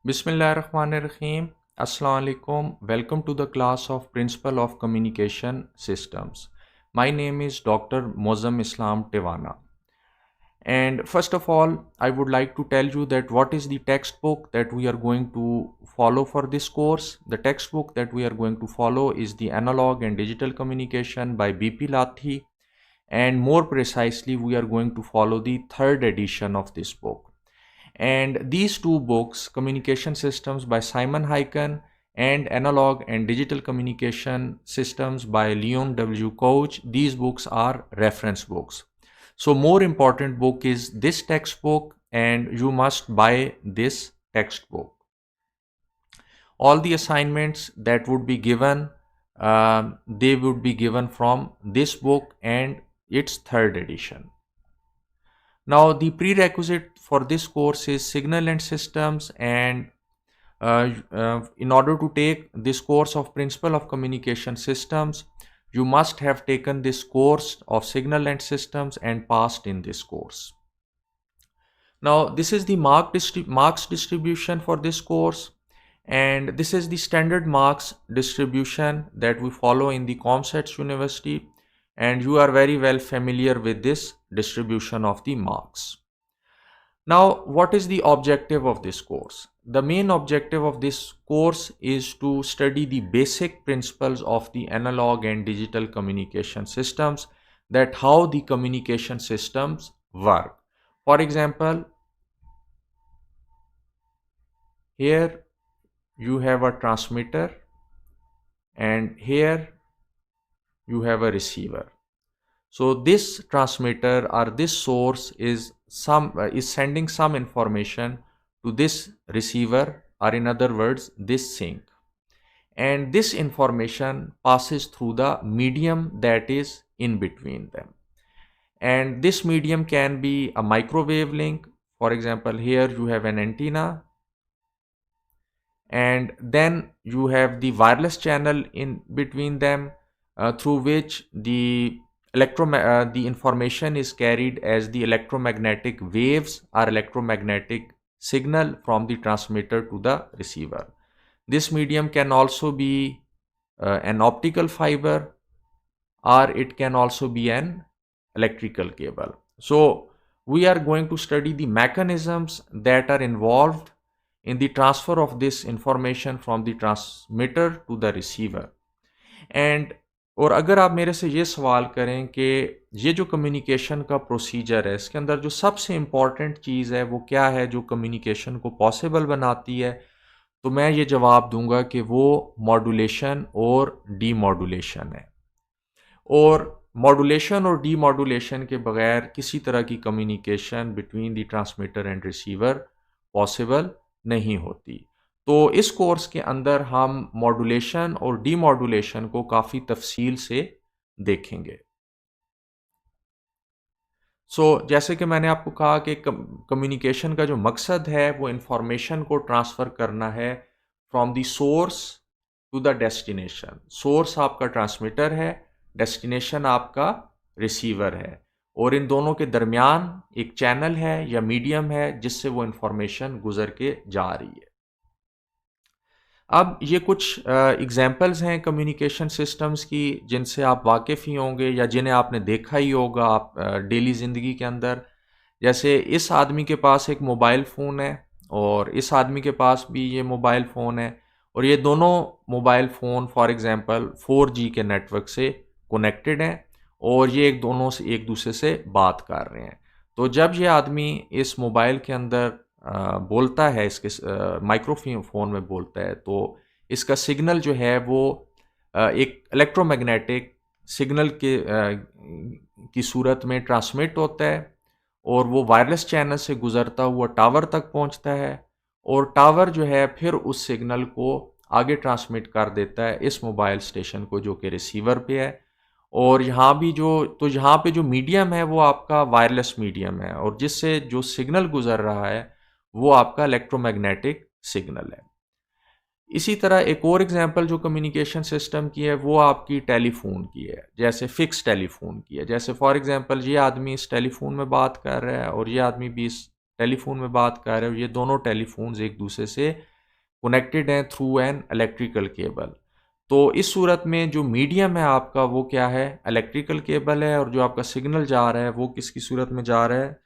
Bismillahirrahmanirrahim. Assalamu alaikum. Welcome to the class of Principle of Communication Systems. My name is Dr. Mozam Islam Tewana. And first of all, I would like to tell you that what is the textbook that we are going to follow for this course. The textbook that we are going to follow is the Analog and Digital Communication by B.P. Lathi. And more precisely, we are going to follow the third edition of this book. And these two books, Communication Systems by Simon Hyken and Analog and Digital Communication Systems by Leon W. Koch, these books are reference books. So more important book is this textbook, and you must buy this textbook. All the assignments that would be given, they would be given from this book and its third edition. Now, the prerequisite for this course is Signal and Systems, and in order to take this course of Principle of Communication Systems, you must have taken this course of Signal and Systems and passed in this course. Now, this is the marks distribution for this course, and this is the standard marks distribution that we follow in the ComSets University, and you are very well familiar with this distribution of the marks. Now, what is the objective of this course? The main objective of this course is to study the basic principles of the analog and digital communication systems, that how the communication systems work. For example, here you have a transmitter and here you have a receiver. So this transmitter or this source is sending some information to this receiver, or in other words, this sink. And this information passes through the medium that is in between them. And this medium can be a microwave link. For example, here you have an antenna, and then you have the wireless channel in between them, through which the information is carried as the electromagnetic waves or electromagnetic signal from the transmitter to the receiver. This medium can also be an optical fiber, or it can also be an electrical cable. So we are going to study the mechanisms that are involved in the transfer of this information from the transmitter to the receiver. And और अगर आप मेरे से ये सवाल करें कि ये जो कम्युनिकेशन का प्रोसीजर है, इसके अंदर जो सबसे इम्पॉर्टेंट चीज़ है वो क्या है जो कम्युनिकेशन को पॉसिबल बनाती है, तो मैं ये जवाब दूंगा कि वो मॉड्यूलेशन और डीमॉड्यूलेशन है। और मॉड्यूलेशन और डीमॉड्यूलेशन के बगैर किसी तरह की communication between the transmitter and receiver possible नहीं होती। तो इस कोर्स के अंदर हम मॉड्यूलेशन और डीमॉड्यूलेशन को काफ़ी तफसील से देखेंगे। जैसे कि मैंने आपको कहा कि कम्युनिकेशन का जो मकसद है वो इंफॉर्मेशन को ट्रांसफ़र करना है from the source to the destination. Source आपका ट्रांसमीटर है, डेस्टिनेशन आपका रिसीवर है, और इन दोनों के दरमियान एक चैनल है या मीडियम है जिससे वो इंफॉर्मेशन गुजर के जा रही है। अब ये कुछ एग्जांपल्स हैं कम्युनिकेशन सिस्टम्स की जिनसे आप वाकिफ़ ही होंगे या जिन्हें आपने देखा ही होगा आप डेली ज़िंदगी के अंदर। जैसे इस आदमी के पास एक मोबाइल फ़ोन है और इस आदमी के पास भी ये मोबाइल फ़ोन है, और ये दोनों mobile phone for example 4G के नेटवर्क से कनेक्टेड हैं और ये एक दूसरे से बात कर रहे हैं। तो जब ये आदमी इस मोबाइल के अंदर बोलता है, इसके माइक्रोफोन में बोलता है, तो इसका सिग्नल जो है वो एक इलेक्ट्रोमैग्नेटिक सिग्नल की सूरत में ट्रांसमिट होता है और वो वायरलेस चैनल से गुजरता हुआ टावर तक पहुंचता है, और टावर जो है फिर उस सिग्नल को आगे ट्रांसमिट कर देता है इस मोबाइल स्टेशन को जो कि रिसीवर पे है। और यहाँ पे जो मीडियम है वो आपका वायरलेस मीडियम है, और जिससे जो सिग्नल गुजर रहा है वो आपका इलेक्ट्रोमैग्नेटिक सिग्नल है। इसी तरह एक और एग्जांपल जो कम्युनिकेशन सिस्टम की है वो आपकी टेलीफोन की है, जैसे फिक्स टेलीफोन की है। जैसे फॉर एग्जांपल ये आदमी इस टेलीफोन में बात कर रहा है और ये आदमी भी इस टेलीफोन में बात कर रहा है, और ये दोनों टेलीफोन्स एक दूसरे से कनेक्टेड हैं थ्रू एन इलेक्ट्रिकल केबल। तो इस सूरत में जो मीडियम है आपका वो क्या है, इलेक्ट्रिकल केबल है, और जो आपका सिग्नल जा रहा है वो किसकी सूरत में जा रहा है,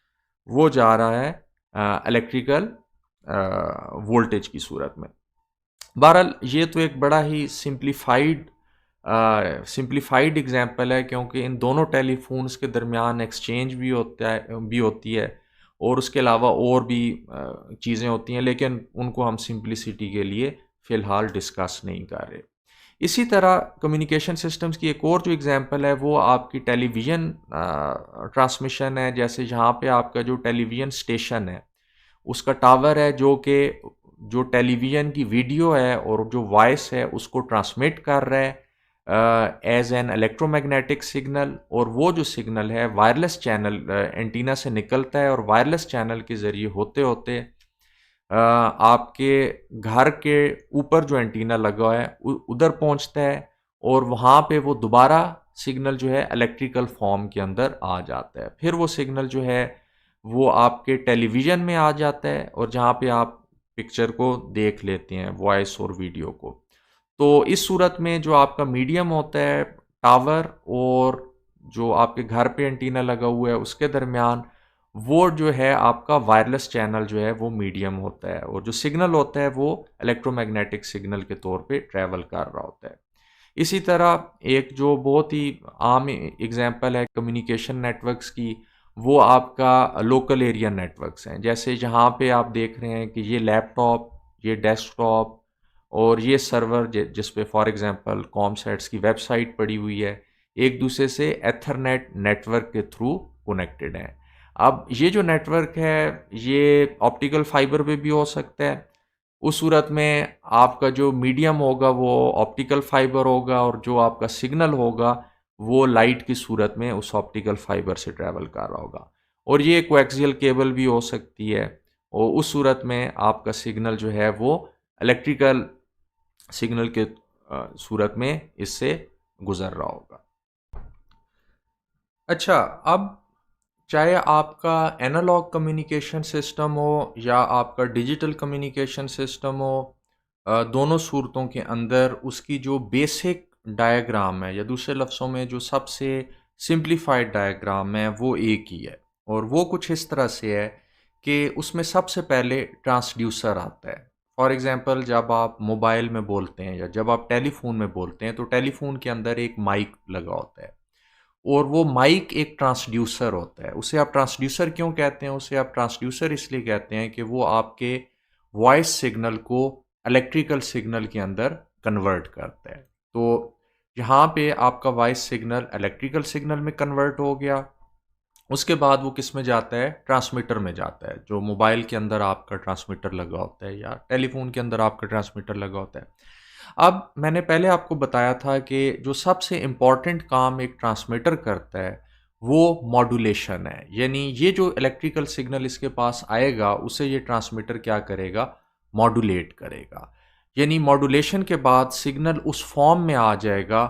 वो जा रहा है इलेक्ट्रिकल वोल्टेज की सूरत में। बहरहाल ये तो एक बड़ा ही सिंप्लीफाइड एग्जांपल है, क्योंकि इन दोनों टेलीफोन्स के दरमियान एक्सचेंज भी होती है और उसके अलावा और भी चीज़ें होती हैं, लेकिन उनको हम सिंप्लिसिटी के लिए फ़िलहाल डिस्कस नहीं कर रहे। इसी तरह कम्युनिकेशन सिस्टम्स की एक और जो एग्जांपल है वो आपकी टेलीविज़न ट्रांसमिशन है। जैसे यहाँ पे आपका जो टेलीविज़न स्टेशन है उसका टावर है जो कि जो टेलीविज़न की वीडियो है और जो वॉइस है उसको ट्रांसमिट कर रहा है एज एन इलेक्ट्रोमैग्नेटिक सिग्नल, और वो जो सिग्नल है वायरलेस चैनल एंटीना से निकलता है और वायरलेस चैनल के ज़रिए होते होते आपके घर के ऊपर जो एंटीना लगा है उधर पहुंचता है, और वहाँ पे वो दोबारा सिग्नल जो है इलेक्ट्रिकल फॉर्म के अंदर आ जाता है। फिर वो सिग्नल जो है वो आपके टेलीविज़न में आ जाता है और जहाँ पे आप पिक्चर को देख लेते हैं, वॉइस और वीडियो को। तो इस सूरत में जो आपका मीडियम होता है टावर और जो आपके घर पे एंटीना लगा हुआ है उसके दरमियान, वो जो है आपका वायरलेस चैनल जो है वो मीडियम होता है, और जो सिग्नल होता है वो इलेक्ट्रोमैग्नेटिक सिग्नल के तौर पे ट्रैवल कर रहा होता है। इसी तरह एक जो बहुत ही आम एग्जांपल है कम्युनिकेशन नेटवर्क्स की, वो आपका लोकल एरिया नेटवर्क्स हैं। जैसे जहाँ पे आप देख रहे हैं कि ये लैपटॉप, ये डेस्कटॉप और ये सर्वर जिस पे फॉर एग्जांपल कॉमसेट्स की वेबसाइट पड़ी हुई है, एक दूसरे से एथरनेट नेटवर्क के थ्रू कनेक्टेड हैं। अब ये जो नेटवर्क है ये ऑप्टिकल फाइबर पे भी हो सकता है। उस सूरत में आपका जो मीडियम होगा वो ऑप्टिकल फाइबर होगा, और जो आपका सिग्नल होगा वो लाइट की सूरत में उस ऑप्टिकल फाइबर से ट्रैवल कर रहा होगा। और ये कोएक्सियल केबल भी हो सकती है, और उस सूरत में आपका सिग्नल जो है वो इलेक्ट्रिकल सिग्नल के सूरत में इससे गुजर रहा होगा। अच्छा, अब चाहे आपका एनालॉग कम्युनिकेशन सिस्टम हो या आपका डिजिटल कम्युनिकेशन सिस्टम हो, दोनों सूरतों के अंदर उसकी जो बेसिक डायग्राम है, या दूसरे लफ्ज़ों में जो सबसे सिंप्लीफाइड डायग्राम है, वो एक ही है। और वो कुछ इस तरह से है कि उसमें सबसे पहले ट्रांसड्यूसर आता है। फॉर एग्ज़ाम्पल जब आप मोबाइल में बोलते हैं या जब आप टेलीफोन में बोलते हैं तो टेलीफोन के अंदर एक माइक लगा होता है, और वो माइक एक ट्रांसड्यूसर होता है। उसे आप ट्रांसड्यूसर क्यों कहते हैं? उसे आप ट्रांसड्यूसर इसलिए कहते हैं कि वो आपके वॉइस सिग्नल को इलेक्ट्रिकल सिग्नल के अंदर कन्वर्ट करता है। तो यहाँ पे आपका वॉइस सिग्नल इलेक्ट्रिकल सिग्नल में कन्वर्ट हो गया, उसके बाद वो किस में जाता है? ट्रांसमीटर में जाता है। जो मोबाइल के अंदर आपका ट्रांसमीटर लगा होता है या टेलीफोन के अंदर आपका ट्रांसमीटर लगा होता है। अब मैंने पहले आपको बताया था कि जो सबसे इम्पॉर्टेंट काम एक ट्रांसमीटर करता है वो मॉड्यूलेशन है। यानी ये जो इलेक्ट्रिकल सिग्नल इसके पास आएगा उसे ये ट्रांसमीटर क्या करेगा? मॉड्यूलेट करेगा। यानी मॉड्यूलेशन के बाद सिग्नल उस फॉर्म में आ जाएगा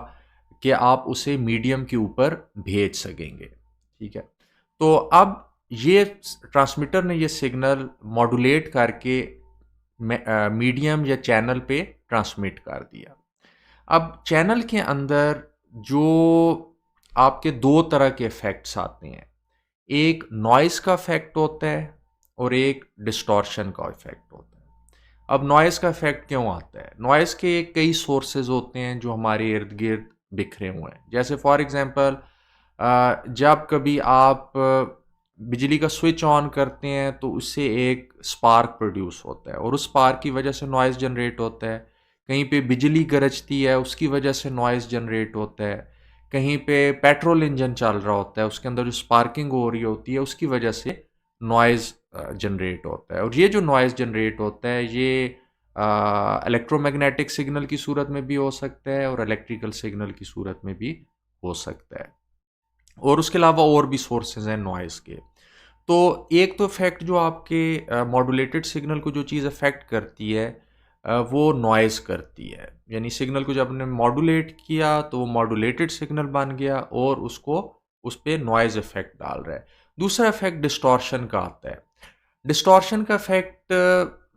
कि आप उसे मीडियम के ऊपर भेज सकेंगे। ठीक है, तो अब ये ट्रांसमीटर ने ये सिग्नल मॉड्यूलेट करके मीडियम या चैनल पे ट्रांसमिट कर दिया। अब चैनल के अंदर जो आपके दो तरह के इफ़ेक्ट्स आते हैं, एक नॉइज़ का इफ़ेक्ट होता है और एक डिस्टॉर्शन का इफ़ेक्ट होता है। अब नॉइज़ का इफ़ेक्ट क्यों आता है? नॉइज़ के कई सोर्सेज होते हैं जो हमारे इर्द गिर्द बिखरे हुए हैं। जैसे फॉर एग्जांपल जब कभी आप बिजली का स्विच ऑन करते हैं तो उससे एक स्पार्क प्रोड्यूस होता है, और उस स्पार्क की वजह से नॉइज़ जनरेट होता है। कहीं पे बिजली गरजती है उसकी वजह से नॉइज़ जनरेट होता है। कहीं पे पेट्रोल इंजन चल रहा होता है उसके अंदर जो स्पार्किंग हो रही होती है उसकी वजह से नॉइज़ जनरेट होता है। और ये जो नॉइज़ जनरेट होता है ये इलेक्ट्रोमैग्नेटिक सिग्नल की सूरत में भी हो सकता है और इलेक्ट्रिकल सिग्नल की सूरत में भी हो सकता है, और उसके अलावा और भी सोर्सेज हैं नॉइज़ के। तो एक तो इफेक्ट जो आपके मॉड्यूलेटेड सिग्नल को जो चीज़ अफेक्ट करती है वो नॉइज़ करती है। यानी सिग्नल को जब आपने मॉड्यूलेट किया तो वो मॉड्यूलेटेड सिग्नल बन गया और उसको उस पे नॉइज़ इफेक्ट डाल रहा है। दूसरा इफेक्ट डिस्टॉर्शन का आता है। डिस्टॉर्शन का इफेक्ट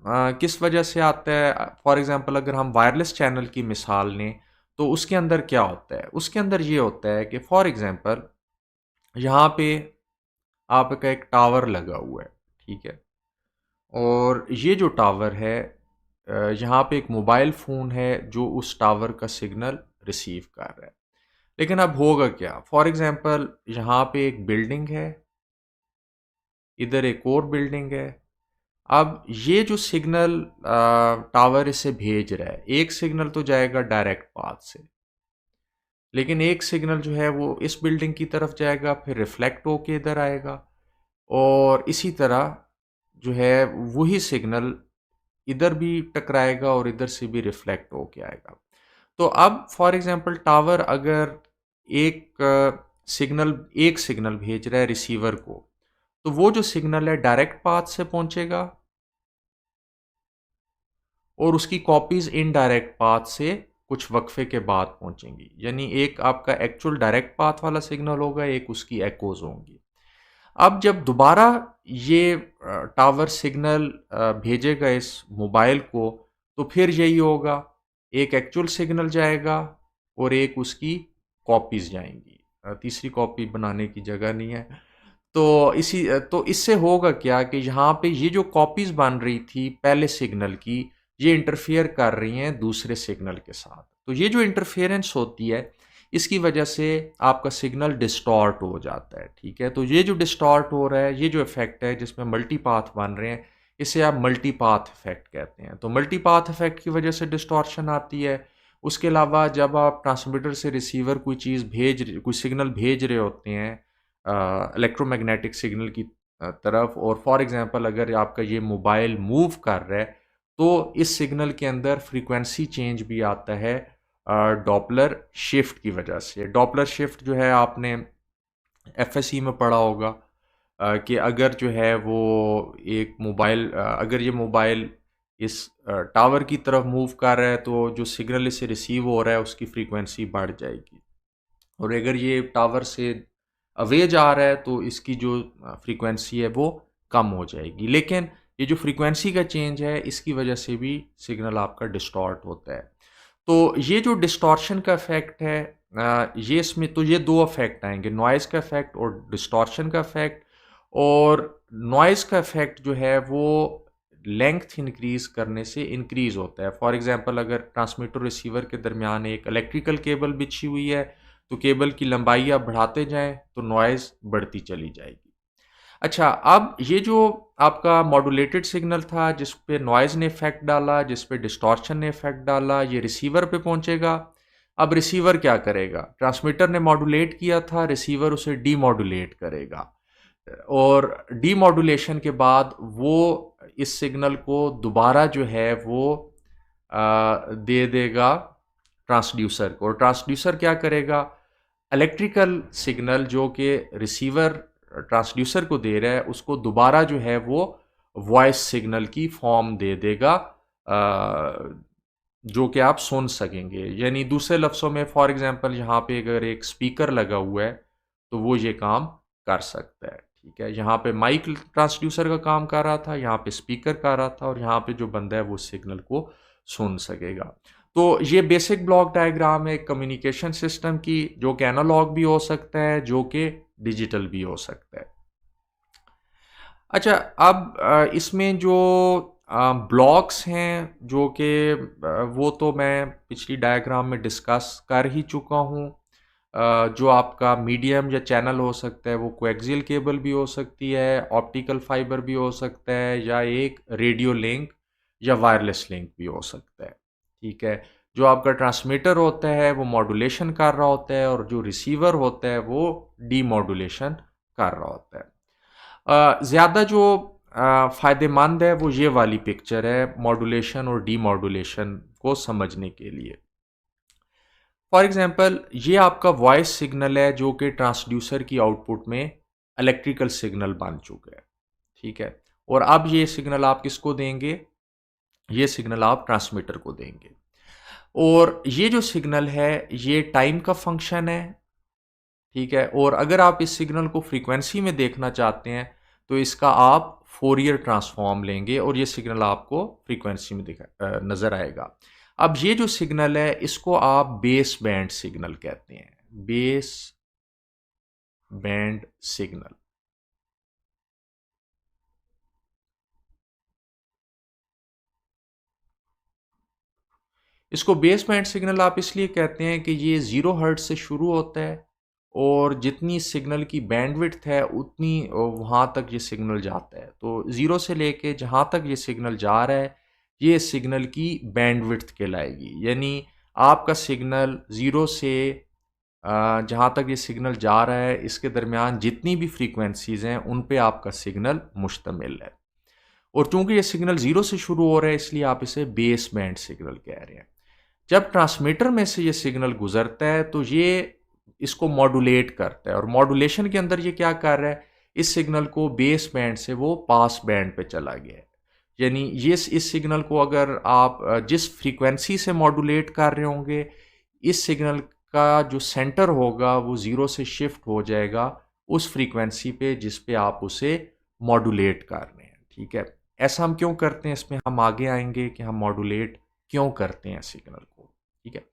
किस वजह से आता है? फॉर एग्जांपल अगर हम वायरलेस चैनल की मिसाल लें तो उसके अंदर क्या होता है? उसके अंदर ये होता है कि फॉर एग्जांपल यहाँ पे आपका एक टावर लगा हुआ है, ठीक है? और ये जो टावर है, यहाँ पे एक मोबाइल फ़ोन है जो उस टावर का सिग्नल रिसीव कर रहा है। लेकिन अब होगा क्या? फॉर एग्जांपल यहाँ पे एक बिल्डिंग है, इधर एक और बिल्डिंग है। अब ये जो सिग्नल टावर इसे भेज रहा है, एक सिग्नल तो जाएगा डायरेक्ट पाथ से, लेकिन एक सिग्नल जो है वो इस बिल्डिंग की तरफ जाएगा, फिर रिफ्लेक्ट होके इधर आएगा, और इसी तरह जो है वही सिग्नल इधर भी टकराएगा और इधर से भी रिफ्लेक्ट होके आएगा। तो अब फॉर एग्जांपल टावर अगर एक सिग्नल भेज रहा है रिसीवर को, तो वो जो सिग्नल है डायरेक्ट पाथ से पहुंचेगा और उसकी कॉपीज इनडायरेक्ट पाथ से कुछ वक्फे के बाद पहुंचेंगी। यानी एक आपका एक्चुअल डायरेक्ट पाथ वाला सिग्नल होगा, एक उसकी एकोज होंगी। अब जब दोबारा ये टावर सिग्नल भेजेगा इस मोबाइल को, तो फिर यही होगा, एक एक्चुअल सिग्नल जाएगा और एक उसकी कॉपीज जाएंगी। तीसरी कॉपी बनाने की जगह नहीं है। तो इससे होगा क्या कि यहाँ पे ये जो कॉपीज बन रही थी पहले सिग्नल की, ये इंटरफेयर कर रही हैं दूसरे सिग्नल के साथ। तो ये जो इंटरफेरेंस होती है, इसकी वजह से आपका सिग्नल डिस्टॉर्ट हो जाता है, ठीक है? तो ये जो डिस्टॉर्ट हो रहा है, ये जो इफेक्ट है जिसमें मल्टी पाथ बन रहे हैं, इसे आप मल्टी पाथ इफेक्ट कहते हैं। तो मल्टी पाथ इफेक्ट की वजह से डिस्टॉर्शन आती है। उसके अलावा जब आप ट्रांसमीटर से रिसीवर कोई सिग्नल भेज रहे होते हैं इलेक्ट्रोमैग्नेटिक सिग्नल की तरफ, और फॉर एग्जांपल अगर आपका ये मोबाइल मूव कर रहा है, तो इस सिग्नल के अंदर फ्रीक्वेंसी चेंज भी आता है डॉपलर शिफ्ट की वजह से। डॉपलर शिफ्ट जो है आपने एफएससी में पढ़ा होगा, कि अगर जो है वो अगर ये मोबाइल इस टावर की तरफ मूव कर रहा है, तो जो सिग्नल इसे रिसीव हो रहा है उसकी फ्रीक्वेंसी बढ़ जाएगी, और अगर ये टावर से अवे जा रहा है तो इसकी जो फ्रीक्वेंसी है वो कम हो जाएगी। लेकिन ये जो फ्रीक्वेंसी का चेंज है, इसकी वजह से भी सिग्नल आपका डिस्टॉर्ट होता है। तो ये जो डिस्टॉर्शन का इफेक्ट है, ये इसमें तो ये दो इफेक्ट आएंगे, नॉइज़ का इफेक्ट और डिस्टॉर्शन का इफेक्ट। और नॉइज़ का इफेक्ट जो है वो लेंथ इंक्रीज करने से इंक्रीज होता है। फॉर एग्जांपल अगर ट्रांसमीटर रिसीवर के दरमियान एक इलेक्ट्रिकल केबल बिछी हुई है, तो केबल की लंबाई आप बढ़ाते जाएं तो नॉइज़ बढ़ती चली जाएगी। अच्छा, अब ये जो आपका मॉड्यूलेटेड सिग्नल था जिस पे नॉइज़ ने इफेक्ट डाला, जिस पे डिस्टॉर्शन ने इफेक्ट डाला, ये रिसीवर पे पहुंचेगा। अब रिसीवर क्या करेगा? ट्रांसमीटर ने मॉड्यूलेट किया था, रिसीवर उसे डीमॉड्यूलेट करेगा, और डीमॉड्यूलेशन के बाद वो इस सिग्नल को दोबारा जो है वो दे देगा ट्रांसड्यूसर को। और ट्रांसड्यूसर क्या करेगा? इलेक्ट्रिकल सिग्नल जो कि रिसीवर ट्रांसड्यूसर को दे रहा है, उसको दोबारा जो है वो वॉइस सिग्नल की फॉर्म दे देगा, जो कि आप सुन सकेंगे। यानी दूसरे लफ्ज़ों में, फॉर एग्जांपल यहाँ पे अगर एक स्पीकर लगा हुआ है तो वो ये काम कर सकता है, ठीक है? यहाँ पे माइक ट्रांसड्यूसर का काम कर रहा था, यहाँ पे स्पीकर कर रहा था, और यहाँ पे जो बंदा है वो सिग्नल को सुन सकेगा। तो ये बेसिक ब्लॉक डायग्राम है कम्युनिकेशन सिस्टम की, जो कि एनालॉग भी हो सकता है, जो कि डिजिटल भी हो सकता है। अच्छा, अब इसमें जो ब्लॉक्स हैं, जो कि वो तो मैं पिछली डायग्राम में डिस्कस कर ही चुका हूँ। जो आपका मीडियम या चैनल हो सकता है वो कोएक्सियल केबल भी हो सकती है, ऑप्टिकल फाइबर भी हो सकता है, या एक रेडियो लिंक या वायरलेस लिंक भी हो सकता है, ठीक है? जो आपका ट्रांसमीटर होता है वो मॉड्यूलेशन कर रहा होता है, और जो रिसीवर होता है वो डीमॉड्यूलेशन कर रहा होता है। ज़्यादा जो फ़ायदेमंद है वो ये वाली पिक्चर है मॉड्यूलेशन और डीमॉड्यूलेशन को समझने के लिए। फॉर एग्जांपल ये आपका वॉइस सिग्नल है जो कि ट्रांसड्यूसर की आउटपुट में इलेक्ट्रिकल सिग्नल बन चुका है, ठीक है? और अब ये सिग्नल आप किसको देंगे? ये सिग्नल आप ट्रांसमीटर को देंगे। और ये जो सिग्नल है ये टाइम का फंक्शन है, ठीक है? और अगर आप इस सिग्नल को फ्रीक्वेंसी में देखना चाहते हैं तो इसका आप फोरियर ट्रांसफॉर्म लेंगे और ये सिग्नल आपको फ्रीक्वेंसी में नज़र आएगा। अब ये जो सिग्नल है इसको आप बेस बैंड सिग्नल कहते हैं, बेस बैंड सिग्नल। इसको बेस बैंड सिग्नल आप इसलिए कहते हैं कि ये 0 हर्ट्ज से शुरू होता है और जितनी सिग्नल की बैंडविड्थ है उतनी वहाँ तक ये सिग्नल जाता है। तो 0 से लेके जहाँ तक ये सिग्नल जा रहा है ये सिग्नल की बैंडविड्थ कहलाएगी। यानी आपका सिग्नल 0 से जहाँ तक ये सिग्नल जा रहा है इसके दरमियान जितनी भी फ्रीक्वेंसीज़ हैं उन पे आपका सिग्नल मुश्तमिल है। और चूंकि ये सिग्नल 0 से शुरू हो रहा है इसलिए आप इसे बेस बैंड सिग्नल कह रहे हैं। जब ट्रांसमीटर में से ये सिग्नल गुजरता है तो ये इसको मॉड्यूलेट करता है और मॉड्यूलेशन के अंदर ये क्या कर रहा है, इस सिग्नल को बेस बैंड से वो पास बैंड पे चला गया है। यानी ये इस सिग्नल को अगर आप जिस फ्रीक्वेंसी से मॉड्यूलेट कर रहे होंगे इस सिग्नल का जो सेंटर होगा वो 0 से शिफ्ट हो जाएगा उस फ्रीक्वेंसी पे जिस पे आप उसे मॉड्यूलेट कर रहे हैं। ठीक है, ऐसा हम क्यों करते हैं इसमें हम आगे आएंगे कि हम मॉड्यूलेट क्यों करते हैं सिग्नल को। ठीक है,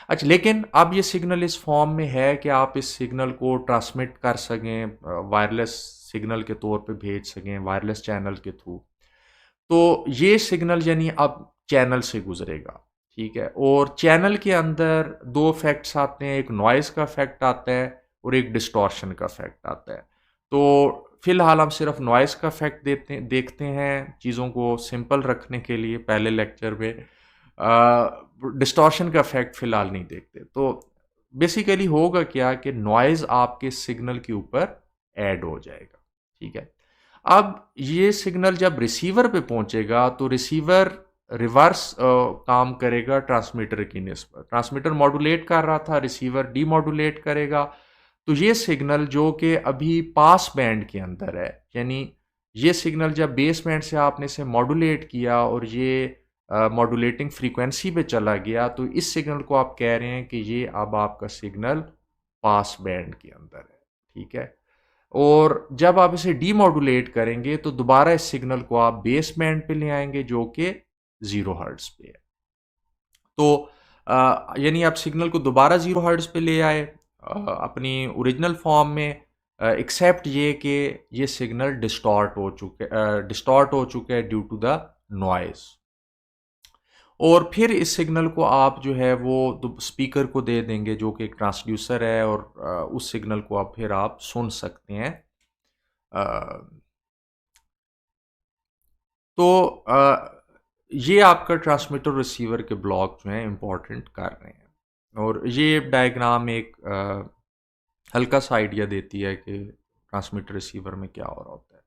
अच्छा लेकिन अब ये सिग्नल इस फॉर्म में है कि आप इस सिग्नल को ट्रांसमिट कर सकें, वायरलेस सिग्नल के तौर पे भेज सकें वायरलेस चैनल के थ्रू। तो ये सिग्नल यानी अब चैनल से गुजरेगा। ठीक है, और चैनल के अंदर दो इफेक्ट्स आते हैं, एक नॉइज़ का इफेक्ट आता है और एक डिस्टॉर्शन का इफेक्ट आता है। तो फिलहाल हम सिर्फ नॉइज़ का इफेक्ट देखते हैं चीज़ों को सिंपल रखने के लिए पहले लेक्चर में। डिस्टॉर्शन का इफेक्ट फिलहाल नहीं देखते। तो बेसिकली होगा क्या कि नॉइज़ आपके सिग्नल के ऊपर ऐड हो जाएगा। ठीक है, अब ये सिग्नल जब रिसीवर पे पहुंचेगा तो रिसीवर रिवर्स काम करेगा ट्रांसमीटर की निस्बत। ट्रांसमीटर मॉड्यूलेट कर रहा था, रिसीवर डीमॉड्यूलेट करेगा। तो ये सिग्नल जो कि अभी पास बैंड के अंदर है, यानी ये सिग्नल जब बेस बैंड से आपने इसे मॉड्यूलेट किया और ये मॉड्यूलेटिंग फ्रीक्वेंसी पे चला गया तो इस सिग्नल को आप कह रहे हैं कि ये अब आपका सिग्नल पास बैंड के अंदर है। ठीक है, और जब आप इसे डीमॉड्यूलेट करेंगे तो दोबारा इस सिग्नल को आप बेस बैंड पे ले आएंगे जो कि 0 हर्ट्ज पे है। तो यानी आप सिग्नल को दोबारा 0 हर्ट्ज पे ले आए अपनी ओरिजिनल फॉर्म में, एक्सेप्ट ये कि ये सिग्नल डिस्टॉर्ट हो चुके हैं ड्यू टू द नॉइज। और फिर इस सिग्नल को आप जो है वो स्पीकर को दे देंगे जो कि एक ट्रांसड्यूसर है और उस सिग्नल को आप फिर आप सुन सकते हैं। तो ये आपका ट्रांसमीटर रिसीवर के ब्लॉक जो हैं इंपॉर्टेंट कर रहे हैं और ये डायग्राम एक हल्का सा आइडिया देती है कि ट्रांसमीटर रिसीवर में क्या हो रहा होता है।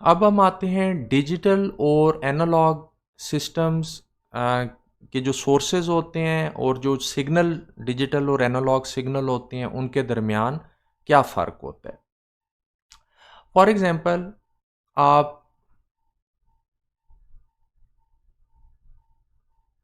अब हम आते हैं डिजिटल और एनालॉग सिस्टम्स के जो सोर्सेज होते हैं और जो सिग्नल डिजिटल और एनालॉग सिग्नल होते हैं उनके दरमियान क्या फ़र्क होता है। फॉर एग्जांपल आप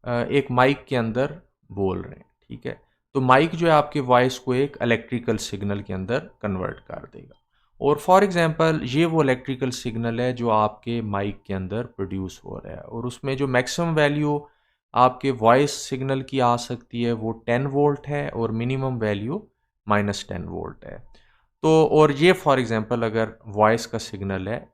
एक माइक के अंदर बोल रहे हैं। ठीक है, तो माइक जो है आपके वॉइस को एक इलेक्ट्रिकल सिग्नल के अंदर कन्वर्ट कर देगा और फॉर एग्जांपल ये वो इलेक्ट्रिकल सिग्नल है जो आपके माइक के अंदर प्रोड्यूस हो रहा है और उसमें जो मैक्सिमम वैल्यू आपके वॉइस सिग्नल की आ सकती है वो 10 वोल्ट है और मिनिमम वैल्यू -10 वोल्ट है। तो और ये फॉर एग्जांपल अगर वॉइस का सिग्नल है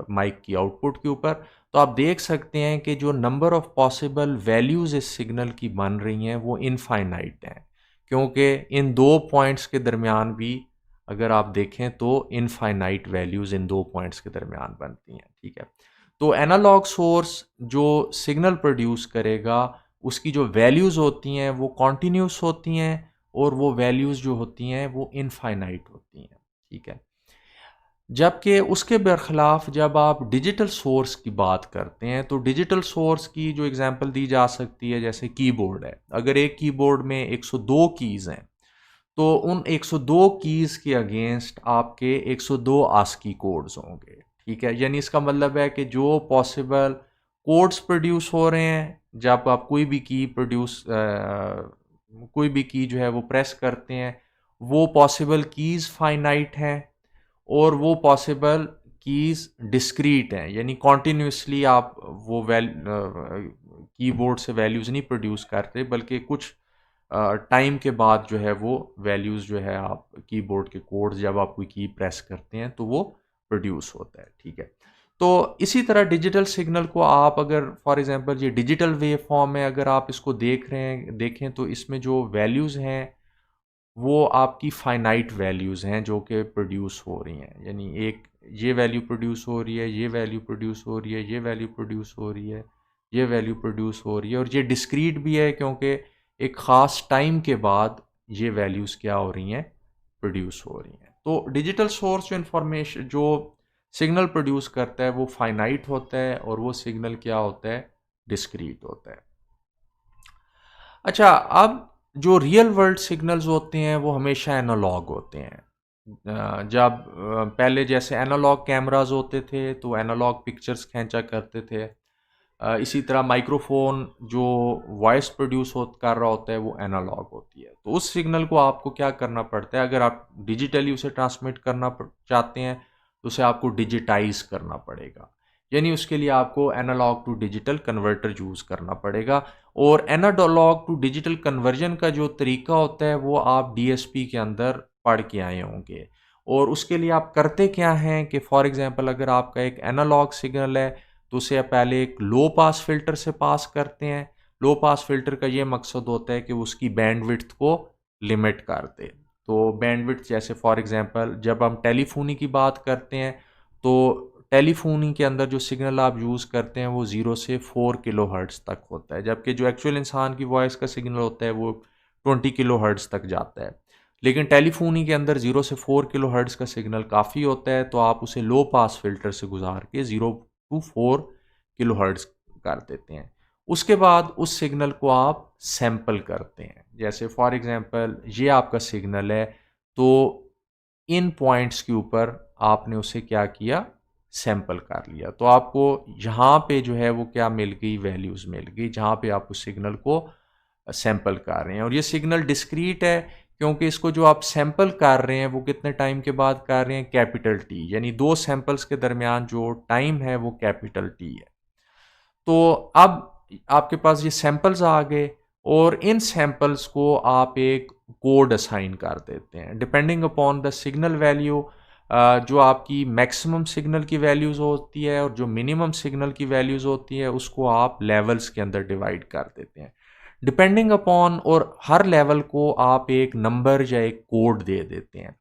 माइक की आउटपुट के ऊपर, तो आप देख सकते हैं कि जो नंबर ऑफ पॉसिबल वैल्यूज़ इस सिग्नल की बन रही हैं वो इनफाइनाइट हैं, क्योंकि इन दो पॉइंट्स के दरमियान भी अगर आप देखें तो इनफाइनाइट वैल्यूज़ इन दो पॉइंट्स के दरमियान बनती हैं। ठीक है, तो एनालॉग सोर्स जो सिग्नल प्रोड्यूस करेगा उसकी जो वैल्यूज़ होती हैं वो कॉन्टीन्यूस होती हैं और वो वैल्यूज़ जो होती हैं वो इनफाइनाइट होती हैं। ठीक है, जबकि उसके बरखिलाफ जब आप डिजिटल सोर्स की बात करते हैं तो डिजिटल सोर्स की जो एग्जांपल दी जा सकती है जैसे कीबोर्ड है। अगर एक कीबोर्ड में 102 कीज़ हैं तो उन 102 कीज़ के अगेंस्ट आपके 102 आस्की कोड्स होंगे। ठीक है, यानी इसका मतलब है कि जो पॉसिबल कोड्स प्रोड्यूस हो रहे हैं जब आप कोई भी की जो है वो प्रेस करते हैं वो पॉसिबल कीज़ फाइनाइट हैं और वो पॉसिबल कीज़ डिस्क्रीट हैं, यानी कॉन्टिन्यूसली आप वो कीबोर्ड से वैल्यूज़ नहीं प्रोड्यूस करते, बल्कि कुछ टाइम के बाद जो है वो वैल्यूज़ जो है आप कीबोर्ड के कोड्स जब आप कोई की प्रेस करते हैं तो वो प्रोड्यूस होता है। ठीक है, तो इसी तरह डिजिटल सिग्नल को आप अगर फॉर एग्जांपल ये डिजिटल वेव फॉर्म है, अगर आप इसको देखें तो इसमें जो वैल्यूज़ हैं वो आपकी फाइनाइट वैल्यूज़ हैं जो कि प्रोड्यूस हो रही हैं, यानी एक ये वैल्यू प्रोड्यूस हो रही है, ये वैल्यू प्रोड्यूस हो रही है, ये वैल्यू प्रोड्यूस हो रही है, ये वैल्यू प्रोड्यूस हो रही है, और ये डिस्क्रीट भी है क्योंकि एक ख़ास टाइम के बाद ये वैल्यूज़ क्या हो रही हैं, प्रोड्यूस हो रही हैं। तो डिजिटल सोर्स जो इंफॉर्मेशन जो सिग्नल प्रोड्यूस करता है वो फाइनाइट होता है और वो सिग्नल क्या होता है, डिस्क्रीट होता है। अच्छा, अब जो रियल वर्ल्ड सिग्नल्स होते हैं वो हमेशा एनालॉग होते हैं। जब पहले जैसे एनालॉग कैमरास होते थे तो एनालॉग पिक्चर्स खींचा करते थे। इसी तरह माइक्रोफोन जो वॉइस प्रोड्यूस कर रहा होता है वो एनालॉग होती है। तो उस सिग्नल को आपको क्या करना पड़ता है, अगर आप डिजिटली उसे ट्रांसमिट करना चाहते हैं तो उसे आपको डिजिटाइज करना पड़ेगा, यानी उसके लिए आपको analogue to digital converter use करना पड़ेगा। और एनालॉग टू डिजिटल कन्वर्जन का जो तरीका होता है वो आप डीएसपी के अंदर पढ़ के आए होंगे। और उसके लिए आप करते क्या हैं कि फॉर एग्जांपल अगर आपका एक एनालॉग सिग्नल है तो उसे आप पहले एक लो पास फिल्टर से पास करते हैं। लो पास फिल्टर का ये मकसद होता है कि उसकी बैंडविड्थ को लिमिट कर दे। तो बैंडविड्थ जैसे फॉर एग्जांपल जब हम टेलीफोनी की बात करते हैं तो टेलीफोनी के अंदर जो सिग्नल आप यूज़ करते हैं वो 0 से 4 किलो हर्ट्ज़ तक होता है, जबकि जो एक्चुअल इंसान की वॉइस का सिग्नल होता है वो 20 किलो हर्ट्ज़ तक जाता है। लेकिन टेलीफोनी के अंदर 0 से 4 किलो हर्ट्ज़ का सिग्नल काफ़ी होता है, तो आप उसे लो पास फिल्टर से गुजार के 0 टू 4 किलो हर्ट्ज़ कर देते हैं। उसके बाद उस सिग्नल को आप सैंपल करते हैं। जैसे फॉर एग्जांपल ये आपका सिग्नल है, तो इन पॉइंट्स के ऊपर आपने उसे क्या किया, सैंपल कर लिया, तो आपको यहाँ पे जो है वो क्या मिल गई, वैल्यूज़ मिल गई जहाँ पे आप उस सिग्नल को सैंपल कर रहे हैं। और ये सिग्नल डिस्क्रीट है क्योंकि इसको जो आप सैंपल कर रहे हैं वो कितने टाइम के बाद कर रहे हैं, कैपिटल टी, यानी दो सैंपल्स के दरमियान जो टाइम है वो कैपिटल टी है। तो अब आपके पास ये सैंपल्स आ गए और इन सैंपल्स को आप एक कोड असाइन कर देते हैं depending upon the signal value. जो आपकी मैक्सिमम सिग्नल की वैल्यूज़ होती है और जो मिनिमम सिग्नल की वैल्यूज़ होती है उसको आप लेवल्स के अंदर डिवाइड कर देते हैं डिपेंडिंग अपॉन, और हर लेवल को आप एक नंबर या एक कोड दे देते हैं।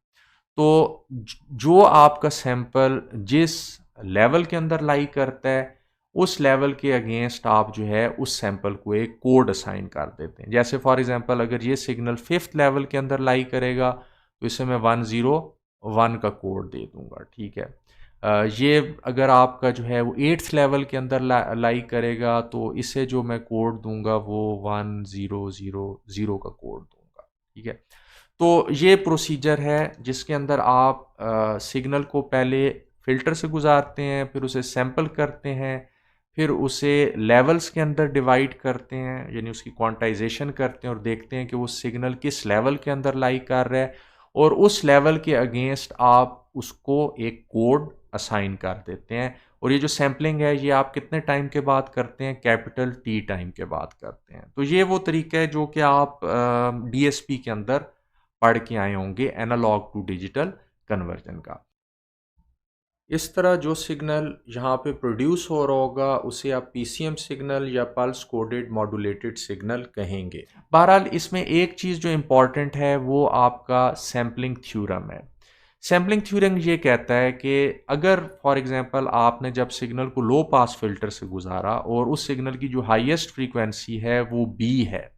तो जो आपका सैंपल जिस लेवल के अंदर लाई करता है उस लेवल के अगेंस्ट आप जो है उस सैंपल को एक कोड असाइन कर देते हैं। जैसे फॉर एग्जांपल अगर ये सिग्नल 5th लेवल के अंदर लाई करेगा तो इसे मैं 101 का कोड दे दूंगा। ठीक है, ये अगर आपका जो है वो 8th लेवल के अंदर लाई करेगा तो इसे जो मैं कोड दूंगा वो 1000 का कोड दूंगा। ठीक है, तो ये प्रोसीजर है जिसके अंदर आप सिग्नल को पहले फ़िल्टर से गुजारते हैं, फिर उसे सैंपल करते हैं, फिर उसे लेवल्स के अंदर डिवाइड करते हैं, यानी उसकी क्वांटाइजेशन करते हैं और देखते हैं कि वो सिग्नल किस लेवल के अंदर लाई कर रहा है, और उस लेवल के अगेंस्ट आप उसको एक कोड असाइन कर देते हैं। और ये जो सैम्पलिंग है ये आप कितने टाइम के बाद करते हैं, कैपिटल टी टाइम के बाद करते हैं। तो ये वो तरीका है जो कि आप डीएसपी के अंदर पढ़ के आए होंगे, एनालॉग टू डिजिटल कन्वर्जन का। इस तरह जो सिग्नल यहाँ पे प्रोड्यूस हो रहा होगा उसे आप पीसीएम सिग्नल या पल्स कोडेड मॉड्यूलेटेड सिग्नल कहेंगे। बहरहाल इसमें एक चीज़ जो इम्पॉर्टेंट है वो आपका सैम्पलिंग थ्योरम है। सैम्पलिंग थ्योरम ये कहता है कि अगर फॉर एग्जांपल आपने जब सिग्नल को लो पास फिल्टर से गुजारा और उस सिग्नल की जो हाईएस्ट फ्रीक्वेंसी है वो बी है,